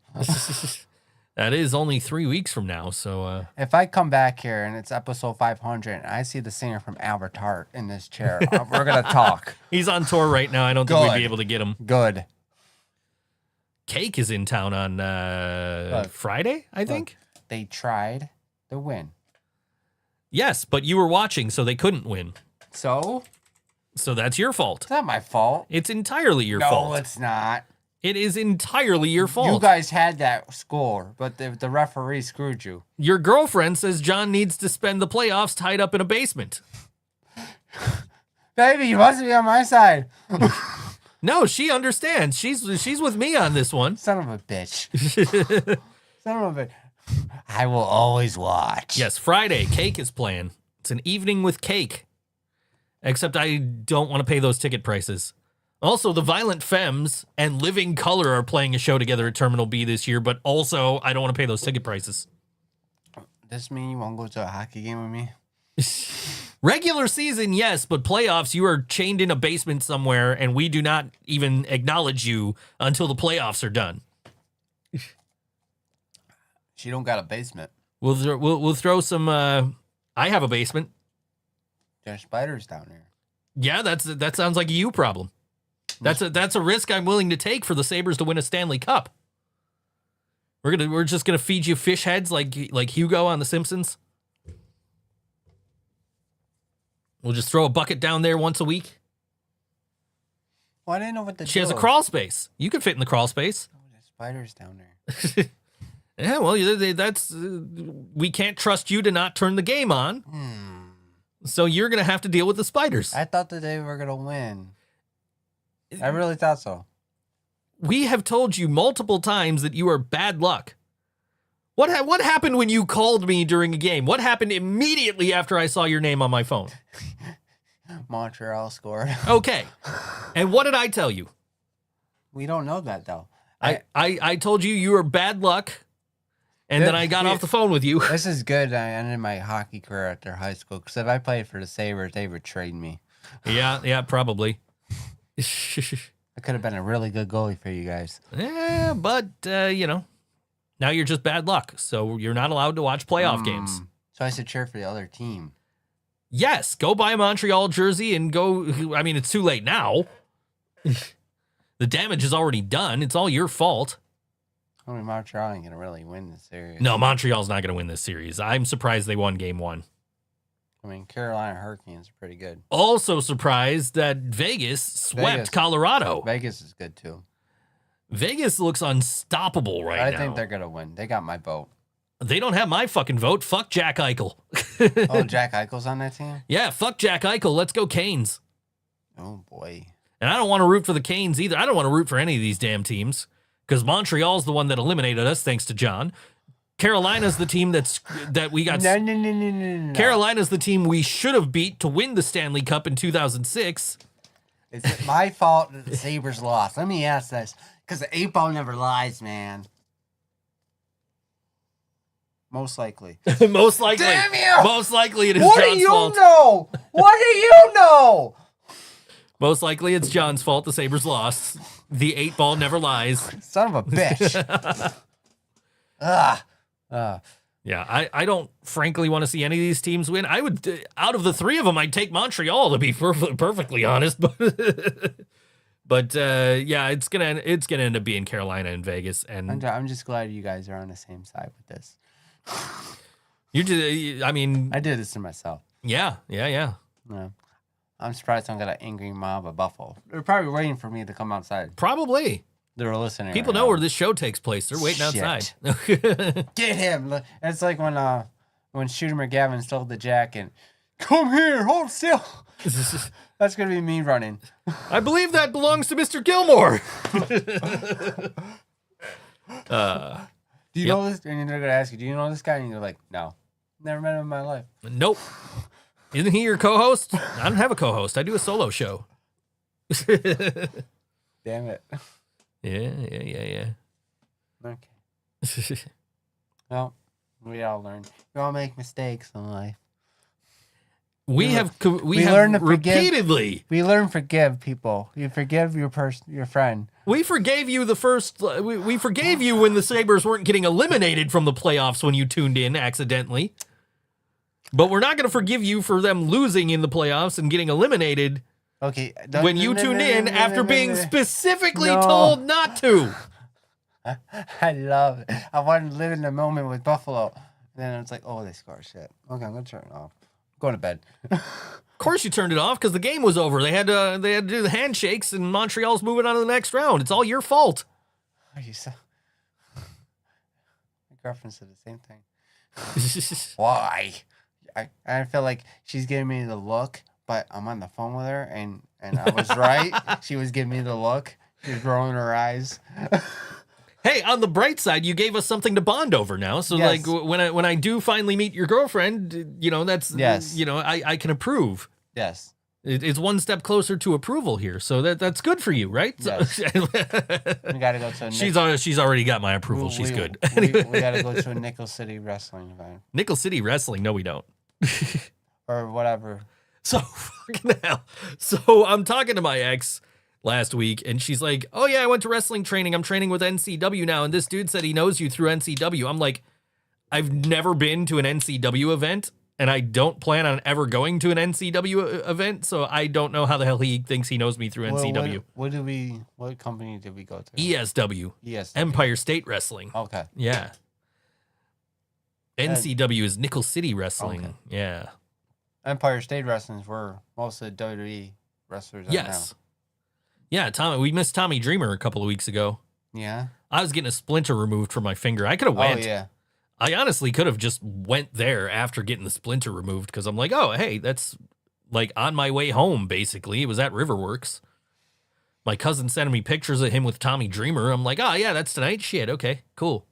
That is only 3 weeks from now, so... If I come back here and it's episode 500 and I see the singer from Avatar in this chair, we're going to talk. He's on tour right now. I don't think we'd be able to get him. Good. Cake is in town on Friday, I think. They tried to win. Yes, but you were watching, so they couldn't win. So that's your fault. It's not my fault. It's entirely your fault. No, it's not. It is entirely your fault. You guys had that score, but the referee screwed you. Your girlfriend says John needs to spend the playoffs tied up in a basement. Baby, you must be on my side. No, she understands. She's with me on this one. Son of a bitch. Son of a bitch. I will always watch. Yes, Friday, Cake is playing. It's an evening with Cake. Except I don't want to pay those ticket prices. Also, the Violent Femmes and Living Color are playing a show together at Terminal B this year, but also I don't want to pay those ticket prices. Does mean you won't go to a hockey game with me? Regular season, yes, but playoffs, you are chained in a basement somewhere, and we do not even acknowledge you until the playoffs are done. She don't got a basement. We'll throw some. I have a basement. There's spiders down there. Yeah, that sounds like a you problem. That's a risk I'm willing to take for the Sabres to win a Stanley Cup. We're just gonna feed you fish heads like Hugo on The Simpsons. We'll just throw a bucket down there once a week. Well, I didn't know what to do. She has a crawl space. You can fit in the crawl space. Oh, there's spiders down there. Yeah, well, that's we can't trust you to not turn the game on. So you're gonna have to deal with the spiders. I thought that they were gonna win. I really thought so. We have told you multiple times that you are bad luck. What happened when you called me during a game? What happened immediately after I saw your name on my phone? Montreal scored. Okay. And what did I tell you? We don't know that, though. I told you were bad luck, and then I got off the phone with you. This is good. I ended my hockey career at their high school, because if I played for the Sabres, they would trade me. Yeah, probably. I could have been a really good goalie for you guys. Yeah, but, now you're just bad luck, so you're not allowed to watch playoff games. So I should cheer for the other team. Yes, go buy a Montreal jersey and go. I mean, it's too late now. The damage is already done. It's all your fault. I mean, Montreal ain't going to really win the series. No, Montreal's not going to win this series. I'm surprised they won game 1. I mean, Carolina Hurricanes are pretty good. Also surprised that Vegas swept Colorado. Vegas is good, too. Vegas looks unstoppable now. I think they're going to win. They got my vote. They don't have my fucking vote. Fuck Jack Eichel. Oh, Jack Eichel's on that team? Yeah, fuck Jack Eichel. Let's go Canes. Oh, boy. And I don't want to root for the Canes either. I don't want to root for any of these damn teams because Montreal's the one that eliminated us, thanks to John. Carolina's the team that we got. No. Carolina's the team we should have beat to win the Stanley Cup in 2006. Is it my fault that the Sabres lost? Let me ask this. Because the 8-ball never lies, man. Most likely. Most likely. Damn you! Most likely it is What John's do you fault. know? What do you know? Most likely it's John's fault the Sabres lost. The 8-ball never lies. Son of a bitch. Yeah, I don't frankly want to see any of these teams win. I would, out of the 3 of them, I'd take Montreal to be perfectly honest. But yeah, it's gonna end up being Carolina and Vegas. And I'm just glad you guys are on the same side with this. you just, I mean, I did this to myself. yeah. Yeah. I'm surprised I got an angry mob of Buffalo. They're probably waiting for me to come outside. Probably. They're listening. People know where this show takes place. They're waiting outside. Get him! It's like when Shooter McGavin stole the jacket. Come here, hold still. That's gonna be me running. I believe that belongs to Mr. Gilmore. Do you know this? And they're gonna ask you, "Do you know this guy?" And you're like, "No, never met him in my life." Nope. Isn't he your co-host? I don't have a co-host. I do a solo show. Damn it. Yeah. Okay. Well, we all learn. We all make mistakes in life. We have learn to forgive. repeatedly. We learn to forgive people. You forgive your friend. We forgave you the first. We forgave you when the Sabres weren't getting eliminated from the playoffs when you tuned in accidentally. But we're not going to forgive you for them losing in the playoffs and getting eliminated. Okay. When you tuned in after being specifically told not to. I love it. I wanted to live in the moment with Buffalo. And then it's like, oh, they score shit. Okay, I'm going to turn it off. I'm going to bed. Of course you turned it off because the game was over. They had to do the handshakes and Montreal's moving on to the next round. It's all your fault. Are you so... My girlfriend said the same thing. Why? I feel like she's giving me the look, but I'm on the phone with her, and I was right. She was giving me the look. She was rolling her eyes. Hey, on the bright side, you gave us something to bond over now. So, Yes. like, when I do finally meet your girlfriend, that's, Yes. I can approve. Yes. It's one step closer to approval here. So that's good for you, right? Yes. So, We got to go to a she's already got my approval. She's good. We got to go to a Nickel City wrestling event. Nickel City Wrestling. No, we don't. Or whatever. So fucking hell. So I'm talking to my ex last week, and she's like, "Oh yeah, I went to wrestling training. I'm training with NCW now, and this dude said he knows you through NCW." I'm like, I've never been to an NCW event, and I don't plan on ever going to an NCW event, so I don't know how the hell he thinks he knows me through NCW. What company did we go to? ESW. Yes. Empire State Wrestling. Okay. Yeah. NCW is Nickel City Wrestling. Okay. Yeah. Empire State Wrestling's where most of the WWE wrestlers are Yes. Yeah, we missed Tommy Dreamer a couple of weeks ago. now. Yeah. I was getting a splinter removed from my finger. I could have went. Oh, yeah. I honestly could have just went there after getting the splinter removed because I'm like, oh, hey, that's like on my way home, basically. It was at Riverworks. My cousin sent me pictures of him with Tommy Dreamer. I'm like, oh, yeah, that's tonight. Shit, okay, cool.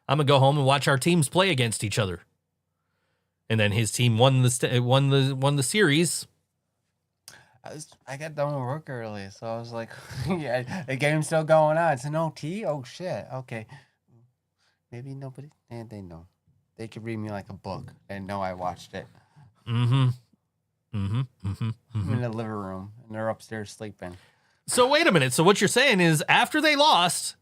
I'm going to go home and watch our teams play against each other. And then his team won the series. I got done with work early, so I was like, yeah, the game's still going on. It's an OT? Oh, shit. Okay. Maybe nobody, they know. They could read me like a book and know I watched it. Mm-hmm. I'm in the living room, and they're upstairs sleeping. So wait a minute. So what you're saying is after they lost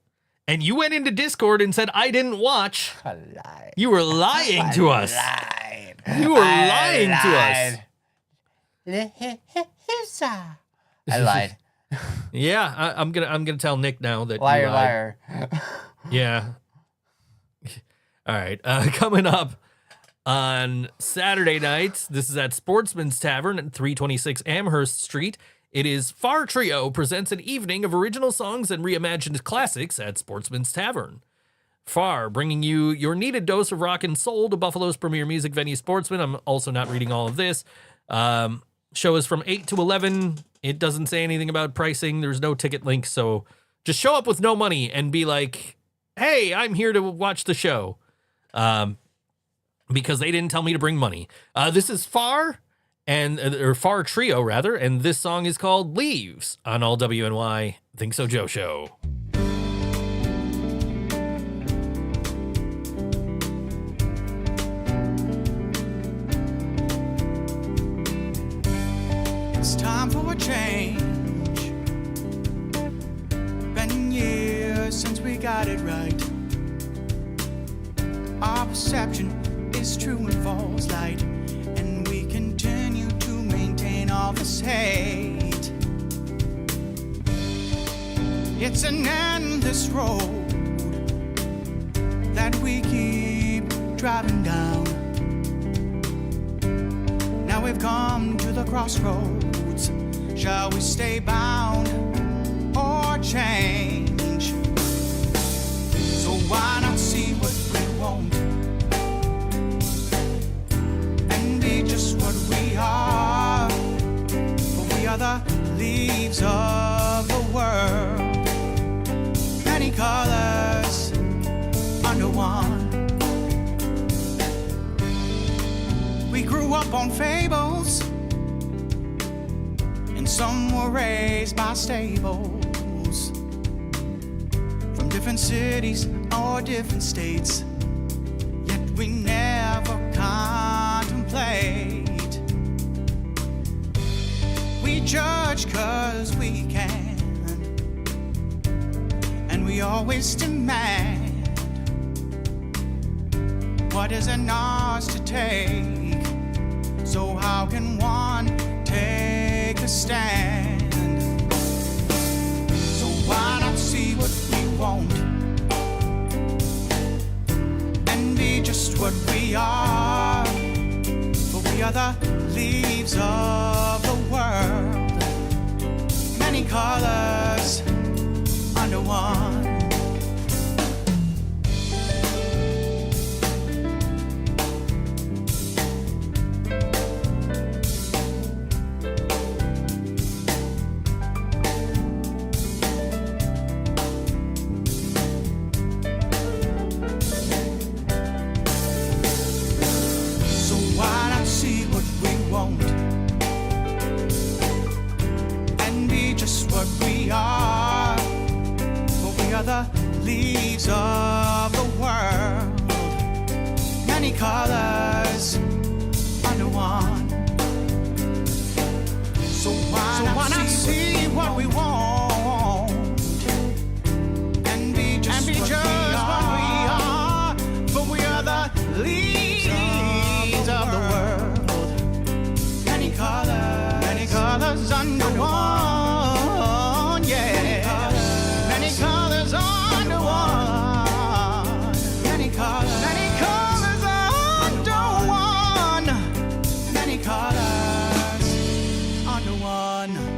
and you went into Discord and said, I didn't watch, I lied. you were lying to us. Lied. You were lying to us. Lisa. I lied. Yeah, I'm gonna tell Nick now that Liar, you lied. liar. Yeah. All right. Coming up on Saturday nights, this is at Sportsman's Tavern at 326 Amherst Street. It is Far Trio presents an evening of original songs and reimagined classics at Sportsman's Tavern. Far, bringing you your needed dose of rock and soul to Buffalo's premier music venue, Sportsman. I'm also not reading all of this. Show is from 8 to 11. It doesn't say anything about pricing. There's no ticket link, so just show up with no money and be like, hey, I'm here to watch the show. Because they didn't tell me to bring money. This is Far, or Far Trio, rather, and this song is called Leaves on All WNY Think So Joe Show. It's time for a change. Been years since we got it right. Our perception is true and false light, and we continue to maintain all this hate. It's an endless road that we keep driving down. Now we've come to the crossroads. Shall we stay bound or change? So why not see what we want and be just what we are? For we are the leaves of the world, many colors under one. We grew up on fables, and some were raised by stables from different cities or different states. Yet we never contemplate. We judge 'cause we can, and we always demand what isn't ours to take. So how can one take a stand? So why not see what we want and be just what we are? For we are the leaves of the world, many colors under one. Leaves of the world, many colors under one. So why not see what we want and be just what we are? For we are the leaves of the world, many colors under one.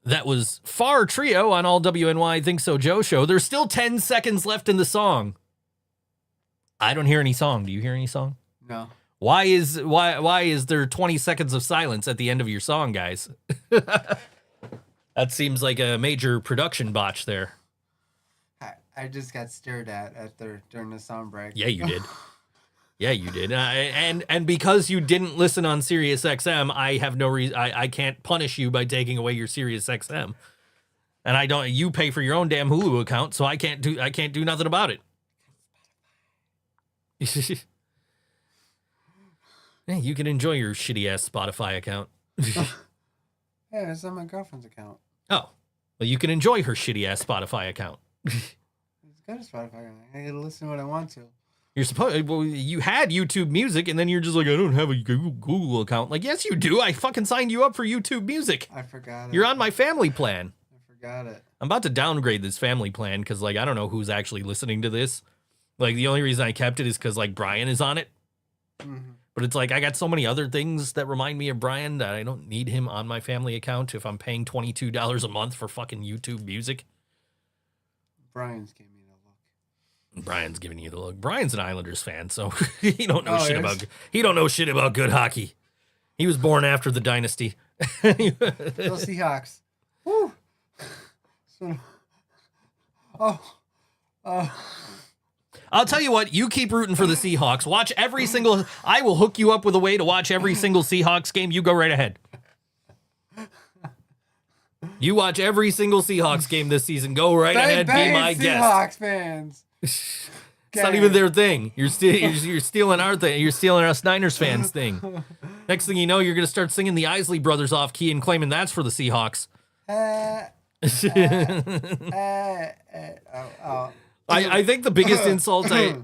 That was Far Trio on All WNY Think So Joe Show. There's still 10 seconds left in the song. I don't hear any song. Do you hear any song? No. Why is there 20 seconds of silence at the end of your song, guys? That seems like a major production botch there. I just got stared at during the song break. Yeah, you did. Yeah, you did. And because you didn't listen on Sirius XM, I have no reason. I can't punish you by taking away your Sirius XM. And I don't. You pay for your own damn Hulu account, so I can't do nothing about it. Yeah, you can enjoy your shitty ass Spotify account. Yeah, it's on my girlfriend's account. Oh, well, you can enjoy her shitty ass Spotify account. It's got a Spotify. I gotta listen to what I want to. You're supposed. Well, you had YouTube Music, and then you're just like, I don't have a Google account. Like, yes, you do. I fucking signed you up for YouTube Music. I forgot it. You're on my family plan. I forgot it. I'm about to downgrade this family plan because, like, I don't know who's actually listening to this. Like, the only reason I kept it is because, like, Brian is on it. Mm-hmm. But it's like I got so many other things that remind me of Brian that I don't need him on my family account if I'm paying $22 a month for fucking YouTube Music. Brian's giving me the look. Brian's giving you the look. Brian's an Islanders fan, so he don't know Oh, shit yes? about he don't know shit about good hockey. He was born after the dynasty. Go Seahawks. Woo. So, I'll tell you what, you keep rooting for the Seahawks. Watch every single I will hook you up with a way to watch every single Seahawks game. You go right ahead. You watch every single Seahawks game this season. Go right ahead, be my guest. Seahawks fans. It's not even their thing. You're stealing our thing. You're stealing us Niners fans thing. Next thing you know, you're gonna start singing the Isley Brothers off key and claiming that's for the Seahawks. I think the biggest insult I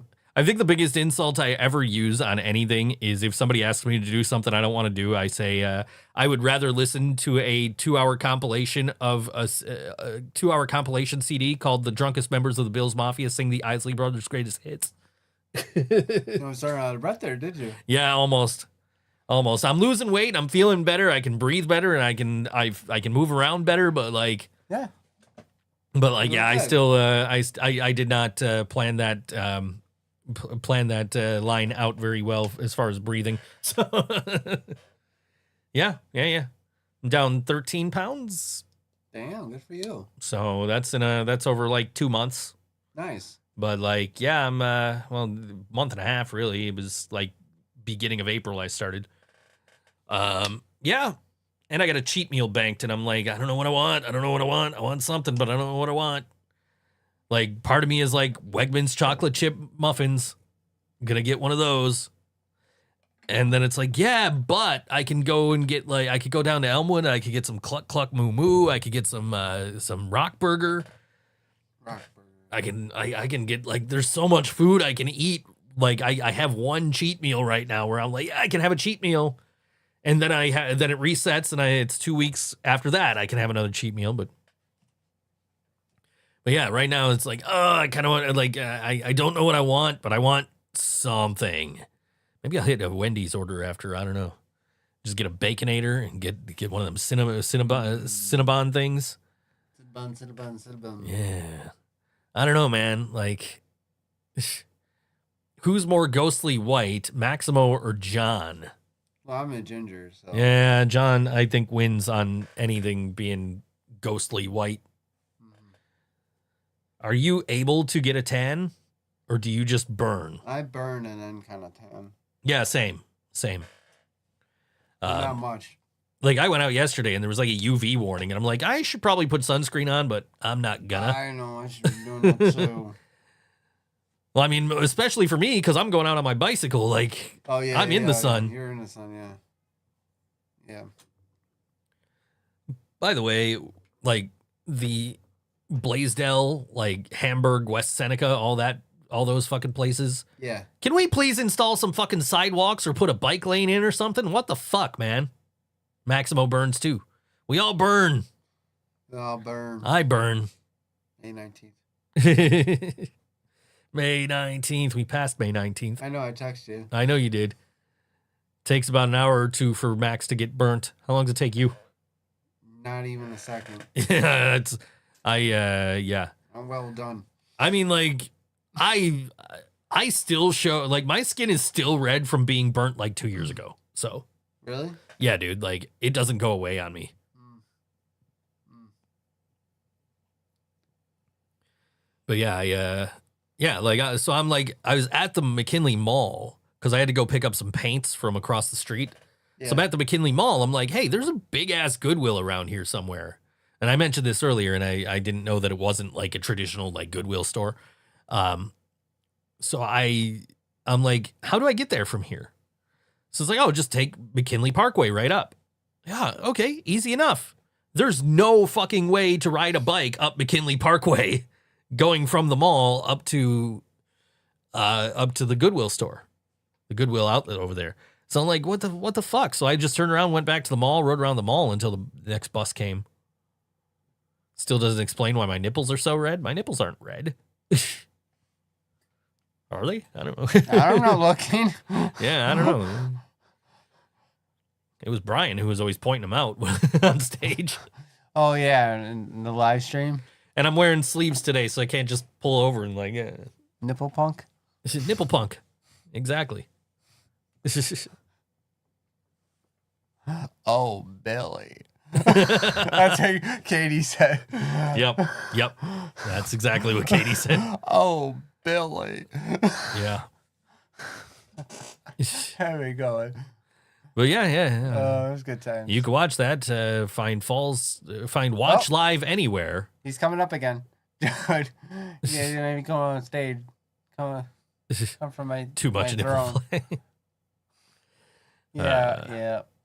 think the biggest insult I ever use on anything is if somebody asks me to do something I don't want to do, I say I would rather listen to a 2-hour compilation of a 2-hour compilation CD called "The Drunkest Members of the Bills Mafia Sing the Isley Brothers' Greatest Hits." You started out of breath there, did you? Yeah, almost. I'm losing weight. I'm feeling better. I can breathe better, and I can move around better. But like, Yeah. But like, yeah, I Okay. still, I did not plan that line out very well as far as breathing. So, yeah. I'm down 13 pounds. Damn, good for you. So that's over like 2 months. Nice. But like, yeah, I'm month and a half really. It was like beginning of April I started. Yeah. And I got a cheat meal banked, and I'm like, I don't know what I want. I want something, but I don't know what I want. Like, part of me is like, Wegmans chocolate chip muffins. I'm gonna get one of those. And then it's like, yeah, but I can go and get like, I could go down to Elmwood. I could get some Cluck Cluck Moo Moo. I could get some Rock Burger. I can get like, there's so much food I can eat. Like, I have one cheat meal right now where I'm like, yeah, I can have a cheat meal. And then then it resets, and it's 2 weeks after that I can have another cheat meal. But yeah, right now it's like, I kind of want like I don't know what I want, but I want something. Maybe I'll hit a Wendy's order after. I don't know. Just get a Baconator and get one of them Cinnabon things. Cinnabon. Yeah, I don't know, man. Like, who's more ghostly white, Maximo or John? Well, I'm a ginger, so. Yeah, John, I think, wins on anything being ghostly white. Are you able to get a tan, or do you just burn? I burn and then kind of tan. Yeah, same. Not much. Like, I went out yesterday, and there was like a UV warning, and I'm like, I should probably put sunscreen on, but I'm not gonna. I know, I should be doing that too. Well, I mean, especially for me, because I'm going out on my bicycle. Like, Oh, yeah. I'm in the sun. You're in the sun, yeah. Yeah. By the way, like the Blaisdell, like Hamburg, West Seneca, all those fucking places. Yeah. Can we please install some fucking sidewalks or put a bike lane in or something? What the fuck, man? Maximo burns too. We all burn. They all burn. I burn. May 19th. May 19th. We passed May 19th. I know, I texted you. I know you did. Takes about an hour or two for Max to get burnt. How long does it take you? Not even a second. Yeah. I'm well done. I mean, like, I still show, like, my skin is still red from being burnt like 2 years ago. So, Really? yeah, dude, like, it doesn't go away on me. But yeah, so I'm like, I was at the McKinley Mall because I had to go pick up some paints from across the street. Yeah. So I'm at the McKinley Mall. I'm like, hey, there's a big ass Goodwill around here somewhere. And I mentioned this earlier, and I didn't know that it wasn't like a traditional like Goodwill store. So I'm like, how do I get there from here? So it's like, oh, just take McKinley Parkway right up. Yeah, okay, easy enough. There's no fucking way to ride a bike up McKinley Parkway going from the mall up to the Goodwill store, the Goodwill outlet over there. So I'm like, what the fuck? So I just turned around, went back to the mall, rode around the mall until the next bus came. Still doesn't explain why my nipples are so red. My nipples aren't red. Are they? I don't know. I'm not looking. Yeah, I don't know. It was Brian who was always pointing them out on stage. Oh, yeah, in the live stream. And I'm wearing sleeves today, so I can't just pull over and like, Nipple punk? this is nipple punk. Exactly. Oh, Billy. That's what Katie said. Yep. That's exactly what Katie said. Oh, Billy. Yeah. There we go. But yeah. It was good times. You can watch that. Find Watch Live anywhere. He's coming up again. Dude. Yeah, he's gonna be coming on stage. Come from my Too much my nipple throne. play.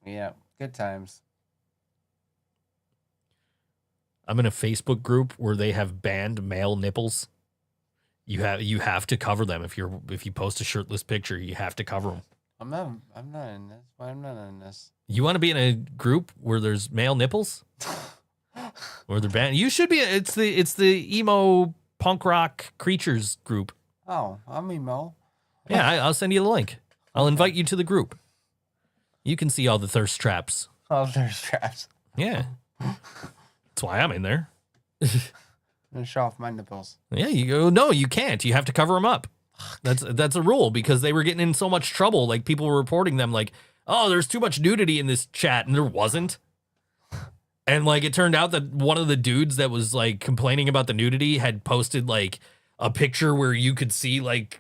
Yeah. Good times. I'm in a Facebook group where they have banned male nipples. You have to cover them if you post a shirtless picture. You have to cover them. I'm not in this. Why I'm not in this? You want to be in a group where there's male nipples? Or they're banned? You should be. It's the emo punk rock creatures group. Oh, I'm emo. Yeah, I'll send you the link. I'll invite you to the group. You can see all the thirst traps. Oh, there's traps. Yeah. That's why I'm in there. I'm gonna show off my nipples. Yeah, you go. No, you can't. You have to cover them up. That's a rule because they were getting in so much trouble. Like people were reporting them like, oh, there's too much nudity in this chat, and there wasn't. And like it turned out that one of the dudes that was like complaining about the nudity had posted like a picture where you could see like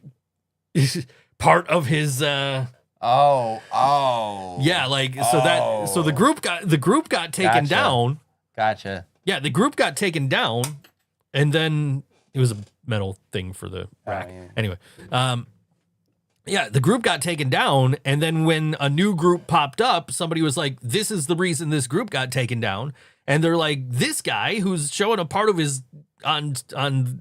part of his Oh. yeah, like so the group got taken Gotcha. down. Gotcha. Yeah, the group got taken down, and then it was a metal thing for the rack. yeah. Anyway, yeah, the group got taken down, and then when a new group popped up, somebody was like, "This is the reason this group got taken down," and they're like, "This guy who's showing a part of his on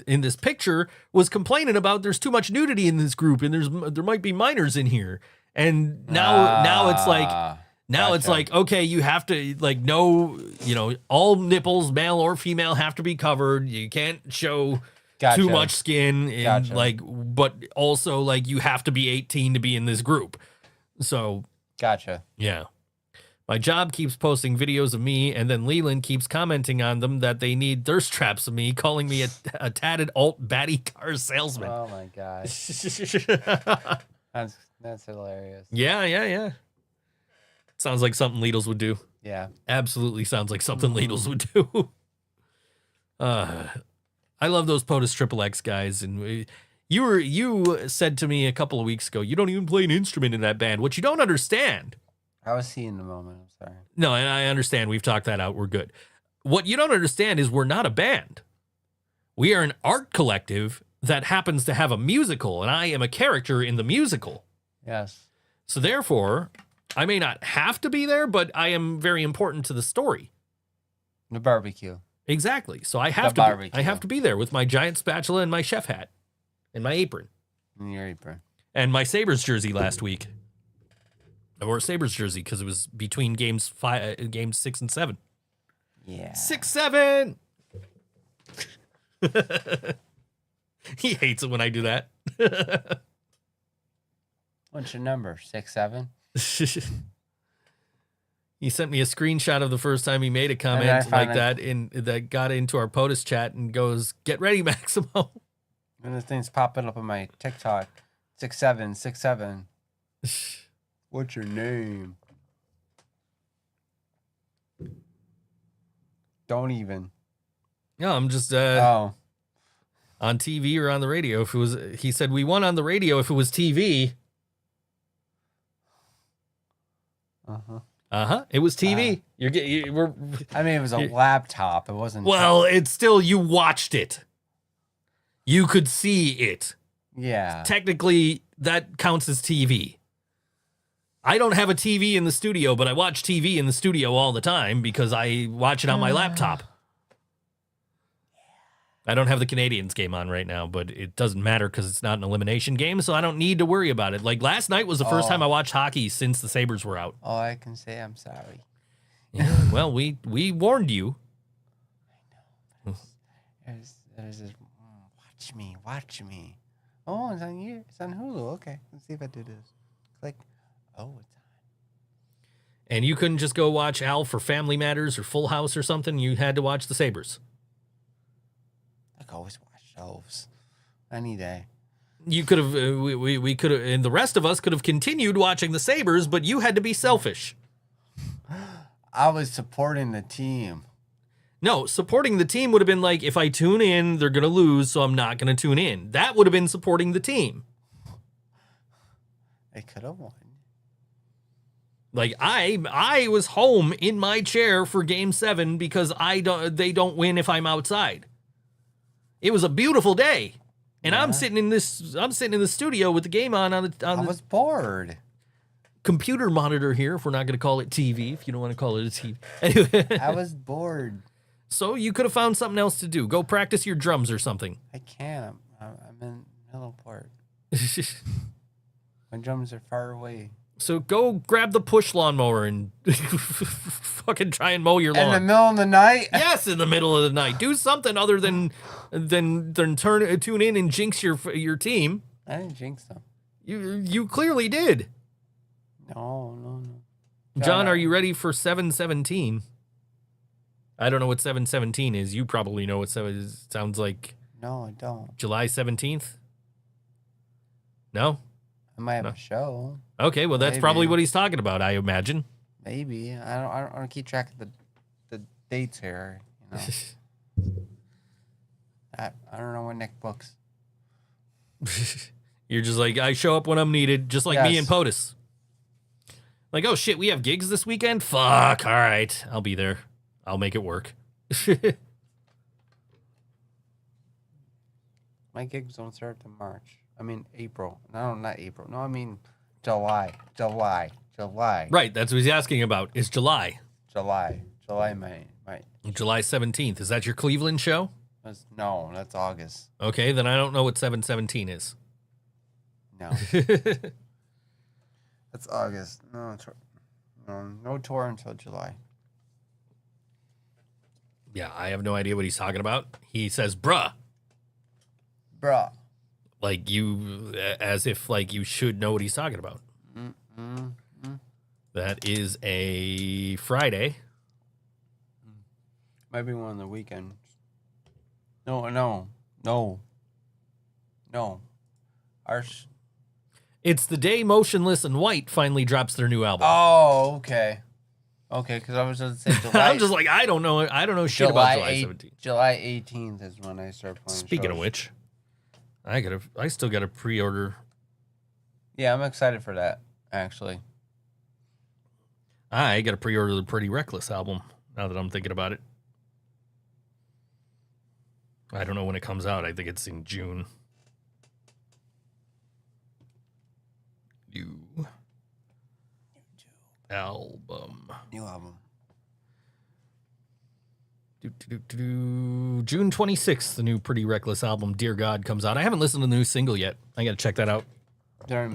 in this picture was complaining about there's too much nudity in this group, and there might be minors in here." And now it's like. Now it's Gotcha. like, okay, you have to like all nipples, male or female, have to be covered. You can't show Gotcha. too much skin, and Gotcha. like, but also like you have to be 18 to be in this group. So Gotcha. yeah, my job keeps posting videos of me, and then Leland keeps commenting on them that they need thirst traps of me, calling me a tatted alt batty car salesman. Oh my gosh. That's hilarious. Yeah. Sounds like something Lidl's would do. Yeah. Absolutely sounds like something Lidl's would do. I love those POTUS Triple X guys. And you said to me a couple of weeks ago, you don't even play an instrument in that band. What you don't understand. I was seeing the moment. I'm sorry. No, and I understand. We've talked that out. We're good. What you don't understand is we're not a band. We are an art collective that happens to have a musical, and I am a character in the musical. Yes. So therefore, I may not have to be there, but I am very important to the story. The barbecue. Exactly. So I have to be there with my giant spatula and my chef hat and my apron In your apron. and my Sabres jersey last week. I wore a Sabres jersey because it was between games 6 and 7. Yeah. 6-7. He hates it when I do that. What's your number? 6'7"? He sent me a screenshot of the first time he made a And I comment found like that got into our POTUS chat and goes, "Get ready, Maximo." And this thing's popping up on my TikTok. 6'7", 6'7". What's your name? Don't even. No, I'm just Oh. on TV or on the radio. If it was, he said we won on the radio. If it was TV, it was TV. We're I mean, it was a laptop. It wasn't. well. It's still you watched it. You could see it. Yeah. Technically, that counts as TV. I don't have a TV in the studio, but I watch TV in the studio all the time because I watch it on my laptop. I don't have the Canadians game on right now, but it doesn't matter because it's not an elimination game, so I don't need to worry about it. Like last night was the first time I watched hockey since the Sabres were out. All I can say, I'm sorry. Yeah, well, we warned you. There's this, watch me. Oh, it's on you. It's on Hulu. Okay, let's see if I do this. Click. Oh, it's on. And you couldn't just go watch Alf or Family Matters or Full House or something. You had to watch the Sabres. I can always watch shows any day. You could have, we could have, and the rest of us could have continued watching the Sabres, but you had to be selfish. I was supporting the team. No, supporting the team would have been like, if I tune in, they're going to lose, so I'm not going to tune in. That would have been supporting the team. They could have won. Like I was home in my chair for Game 7 because they don't win if I'm outside. It was a beautiful day, and I'm sitting in the studio with the game on I the was bored. computer monitor here. If we're not going to call it TV, if you don't want to call it a TV, anyway. I was bored. So you could have found something else to do. Go practice your drums or something. I can't. I'm in Millowport. My drums are far away. So go grab the push lawnmower and fucking try and mow your lawn. In the middle of the night? Yes, in the middle of the night. Do something other than tune in and jinx your team. I didn't jinx them. You clearly did. No. John, are you ready for 7/17? I don't know what 7/17 is. You probably know what 7 is. Sounds like No, I don't. July 17th. No? I might have a show. Okay, well that's Maybe. probably what he's talking about, I imagine. Maybe. I don't want to keep track of the dates here. You know. I don't know when Nick books. You're just like, I show up when I'm needed, just like me Yes. and POTUS. Like, oh shit, we have gigs this weekend? Fuck, all right, I'll be there. I'll make it work. My gigs don't start till March. I mean April. No, not April. No, I mean July. Right, that's what he's asking about. It's July. July, my July 17th. Is that your Cleveland show? no, that's August. Okay, then I don't know what 7/17 is. No. That's August. No tour until July. Yeah, I have no idea what he's talking about. He says, bruh. Bruh. Like you, as if like you should know what he's talking about. That is a Friday. Might be one on the weekend. No. It's the day Motionless and White finally drops their new album. Oh, okay. Okay, because I was going to say July. I'm just like, I don't know shit about July 17th. July 18th is when I start playing. Speaking of shows. which, I still got to pre-order. Yeah, I'm excited for that, actually. I got to pre-order the Pretty Reckless album, now that I'm thinking about it. I don't know when it comes out. I think it's in June. New album. New album. June 26th, the new Pretty Reckless album, Dear God, comes out. I haven't listened to the new single yet. I got to check that out.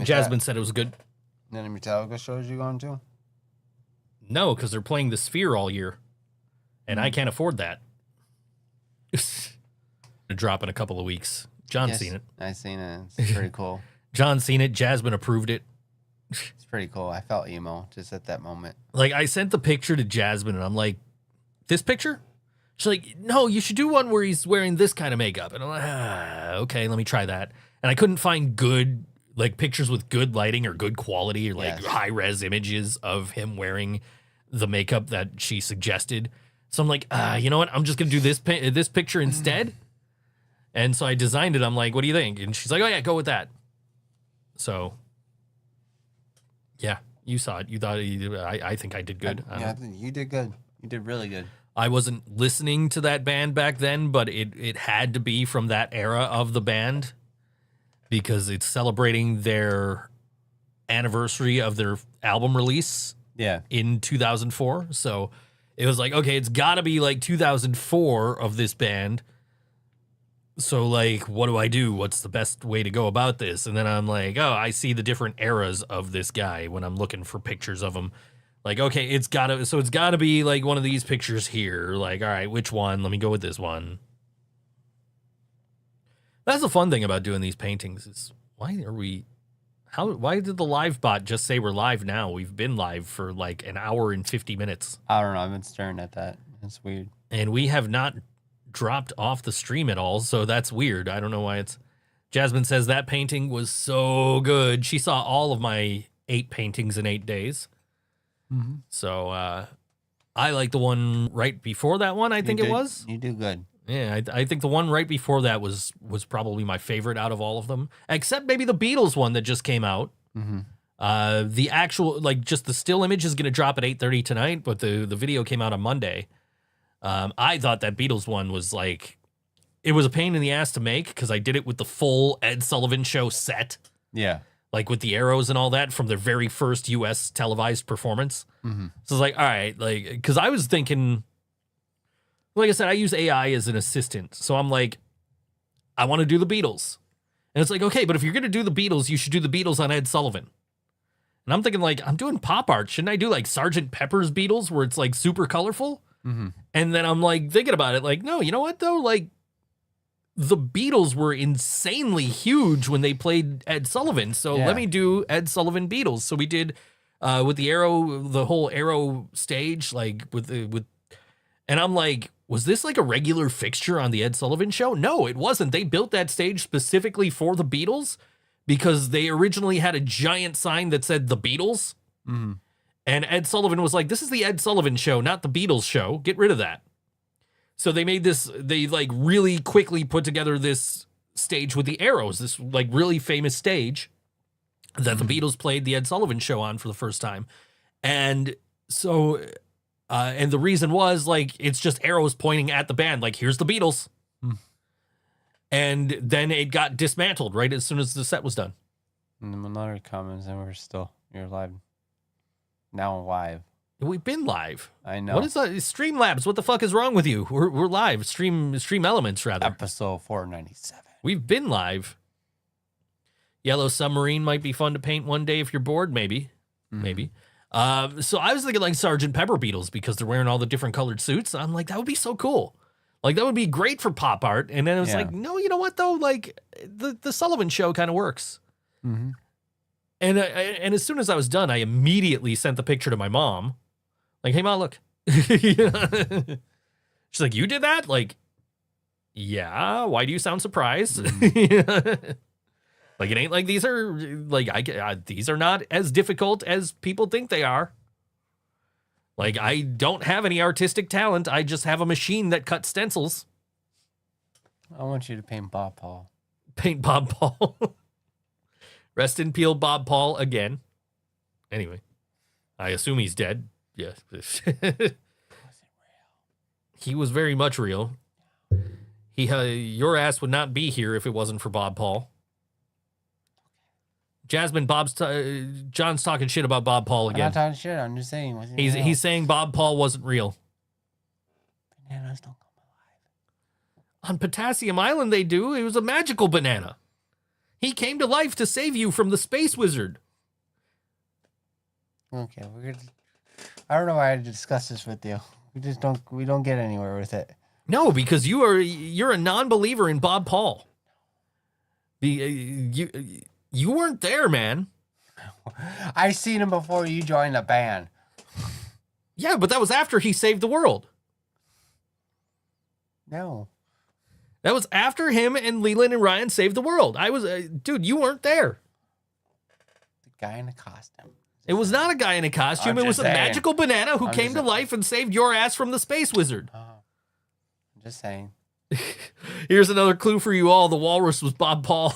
Jasmine said it was good. Any Metallica shows you going to? No, because they're playing the Sphere all year, and I can't afford that. Drop in a couple of weeks. John's seen it. I've seen it. It's pretty cool. John's seen it. Jasmine approved it. It's pretty cool. I felt emo just at that moment. Like, I sent the picture to Jasmine, and I'm like, this picture? She's like, no, you should do one where he's wearing this kind of makeup. And I'm like, okay, let me try that. And I couldn't find good, like, pictures with good lighting or good quality or, like, high-res images of him wearing the makeup that she suggested. So I'm like, you know what? I'm just going to do this picture instead. And so I designed it. I'm like, what do you think? And she's like, oh, yeah, go with that. So, yeah, you saw it. You thought I think I did good. Yeah, you did good. You did really good. I wasn't listening to that band back then, but it had to be from that era of the band because it's celebrating their anniversary of their album release Yeah. in 2004. So it was like, okay, it's got to be like 2004 of this band. So, like, what do I do? What's the best way to go about this? And then I'm like, oh, I see the different eras of this guy when I'm looking for pictures of him. Like, okay, it's got to be like one of these pictures here. Like, all right, which one? Let me go with this one. That's the fun thing about doing these paintings is why did the live bot just say we're live now? We've been live for like an hour and 50 minutes. I don't know. I've been staring at that. It's weird. And we have not dropped off the stream at all, so that's weird. I don't know why it's... Jasmine says that painting was so good. She saw all of my 8 paintings in 8 days. Mm-hmm. So I like the one right before that one, I think it was. You do good. Yeah, I think the one right before that was probably my favorite out of all of them, except maybe the Beatles one that just came out. Mm-hmm. The actual, like, just the still image is going to drop at 8:30 tonight, but the video came out on Monday. I thought that Beatles one was like, it was a pain in the ass to make because I did it with the full Ed Sullivan Show set, Yeah. like with the arrows and all that from their very first U.S. televised performance. Mm-hmm. So it's like, all right, like, because I was thinking, like I said, I use AI as an assistant. So I'm like, I want to do the Beatles. And it's like, okay, but if you're going to do the Beatles, you should do the Beatles on Ed Sullivan. And I'm thinking, like, I'm doing pop art. Shouldn't I do like Sgt. Pepper's Beatles where it's like super colorful? Mm-hmm. And then I'm like thinking about it, like, no, you know what though? Like, the Beatles were insanely huge when they played Ed Sullivan. So Yeah. let me do Ed Sullivan Beatles. So we did with the arrow, the whole arrow stage, like with, and I'm like, was this like a regular fixture on the Ed Sullivan Show? No, it wasn't. They built that stage specifically for the Beatles because they originally had a giant sign that said the Beatles. Mm-hmm. And Ed Sullivan was like, this is the Ed Sullivan Show, not the Beatles Show. Get rid of that. So they made this, they like really quickly put together this stage with the arrows, this like really famous stage that the Beatles played the Ed Sullivan Show on for the first time. And so, and the reason was like, it's just arrows pointing at the band, like, here's the Beatles. And then it got dismantled right as soon as the set was done. And then another comments, and you're live. Now live. We've been live. I know. What is that? Streamlabs, what the fuck is wrong with you? We're live. Stream Elements, rather. Episode 497. We've been live. Yellow Submarine might be fun to paint one day if you're bored, maybe. Maybe. So I was thinking like Sgt. Pepper Beatles because they're wearing all the different colored suits. I'm like, that would be so cool. Like, that would be great for pop art. And then it was like, no, you know what, though? Like, the Sullivan Show kind of works. Mm-hmm. And as soon as I was done, I immediately sent the picture to my mom. Like, hey, Mom, look. She's like, you did that? Like, yeah. Why do you sound surprised? Like, it ain't like these are, like, these are not as difficult as people think they are. Like, I don't have any artistic talent. I just have a machine that cuts stencils. I want you to paint Bob Paul. Paint Bob Paul. Rest in peace, Bob Paul, again. Anyway, I assume he's dead. Yes. He was very much real. Your ass would not be here if it wasn't for Bob Paul. Jasmine, John's talking shit about Bob Paul I'm again. not talking shit. I'm just saying. He's saying Bob Paul wasn't real. Bananas don't come alive. On Potassium Island, they do. It was a magical banana. He came to life to save you from the space wizard. Okay, we're gonna. I don't know why I had to discuss this with you. We don't get anywhere with it. No, because you're a non-believer in Bob Paul. You weren't there, man. I seen him before you joined the band. Yeah, but that was after he saved the world. No. That was after him and Leland and Ryan saved the world. I was, dude, you weren't there. The guy in the costume. It was not a guy in a costume. I'm It was just a saying. magical banana who I'm came just to saying. life and saved your ass from the space wizard. I'm just saying. Here's another clue for you all. The walrus was Bob Paul.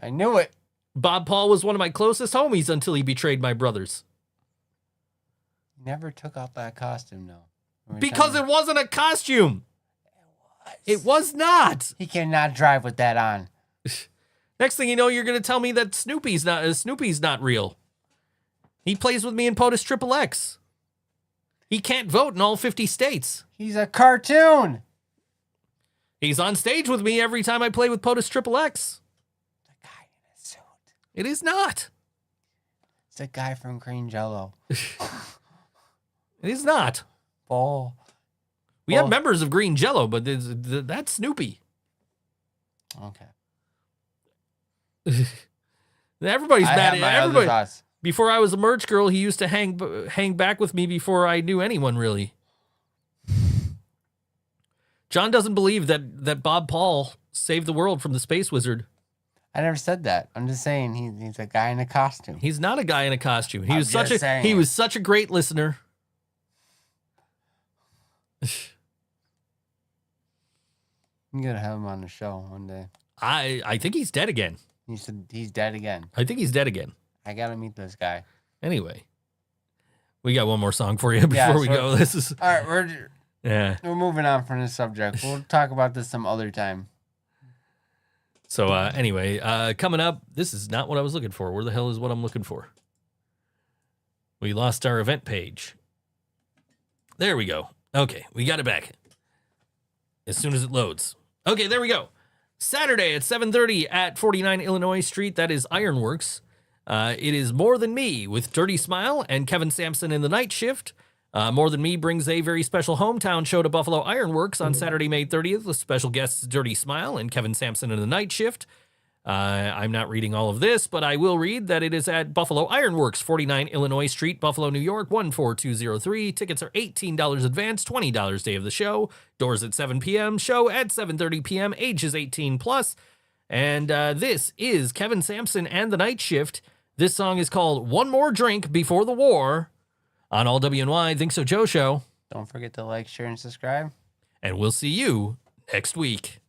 I knew it. Bob Paul was one of my closest homies until he betrayed my brothers. Never took off that costume, though. Because it wasn't a costume. It was not. He cannot drive with that on. Next thing you know, you're going to tell me that Snoopy's not real. He plays with me in POTUS Triple X. He can't vote in all 50 states. He's a cartoon. He's on stage with me every time I play with POTUS Triple X. The guy in a suit. It is not. It's a guy from Green Jello. It is not. Bull. We have members of Green Jello, but that's Snoopy. Okay. Everybody's mad at everybody. Sauce. Before I was a merch girl, he used to hang back with me before I knew anyone really. John doesn't believe that Bob Paul saved the world from the space wizard. I never said that. I'm just saying he's a guy in a costume. He's not a guy in a costume. He I'm was such just saying. he was such a great listener. I'm gonna have him on the show one day. I think he's dead again. He said he's dead again. I think he's dead again. I gotta meet this guy. Anyway, we got one more song for you before we go. This is all right. We're moving on from this subject. We'll talk about this some other time. So anyway, coming up, this is not what I was looking for. Where the hell is what I'm looking for? We lost our event page. There we go. Okay, we got it back. As soon as it loads. Okay, there we go. Saturday at 7:30 at 49 Illinois Street. That is Ironworks. It is More Than Me with Dirty Smile and Kevin Sampson in the night shift. More Than Me brings a very special hometown show to Buffalo Ironworks on Saturday, May 30th with special guests Dirty Smile and Kevin Sampson in the night shift. I'm not reading all of this, but I will read that it is at Buffalo Ironworks, 49 Illinois Street, Buffalo, New York, 14203. Tickets are $18 advance, $20 day of the show. Doors at 7 p.m., show at 7:30 p.m., ages 18 plus. And this is Kevin Sampson and the night shift. This song is called One More Drink Before the War on All WNY Think So Joe Show. Don't forget to like, share, and subscribe. And we'll see you next week.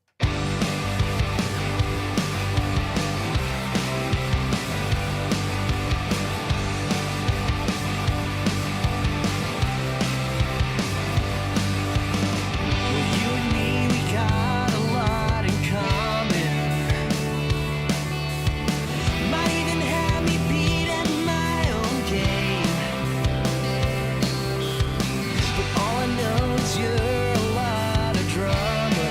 All I know is you're a lot of drama.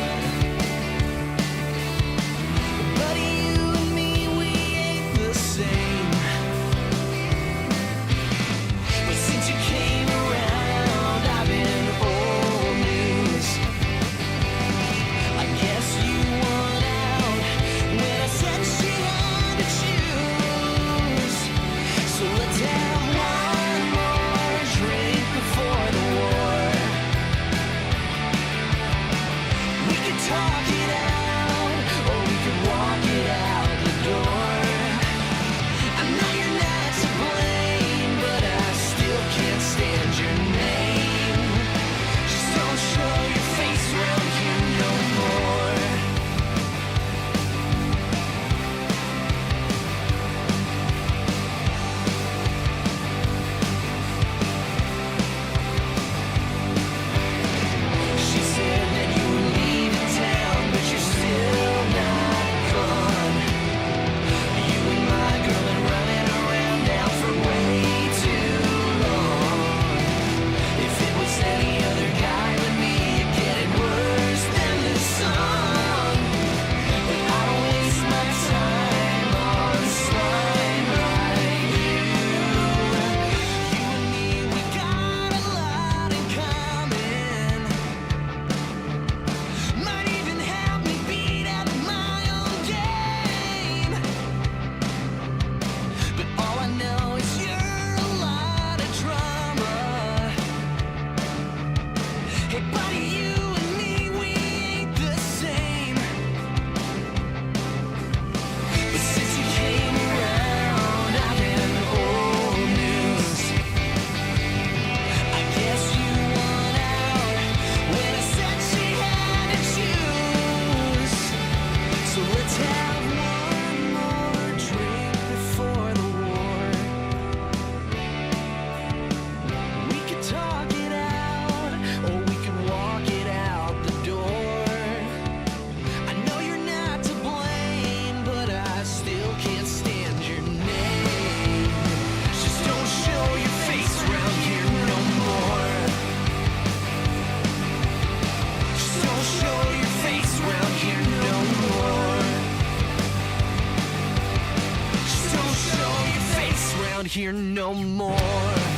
here no more.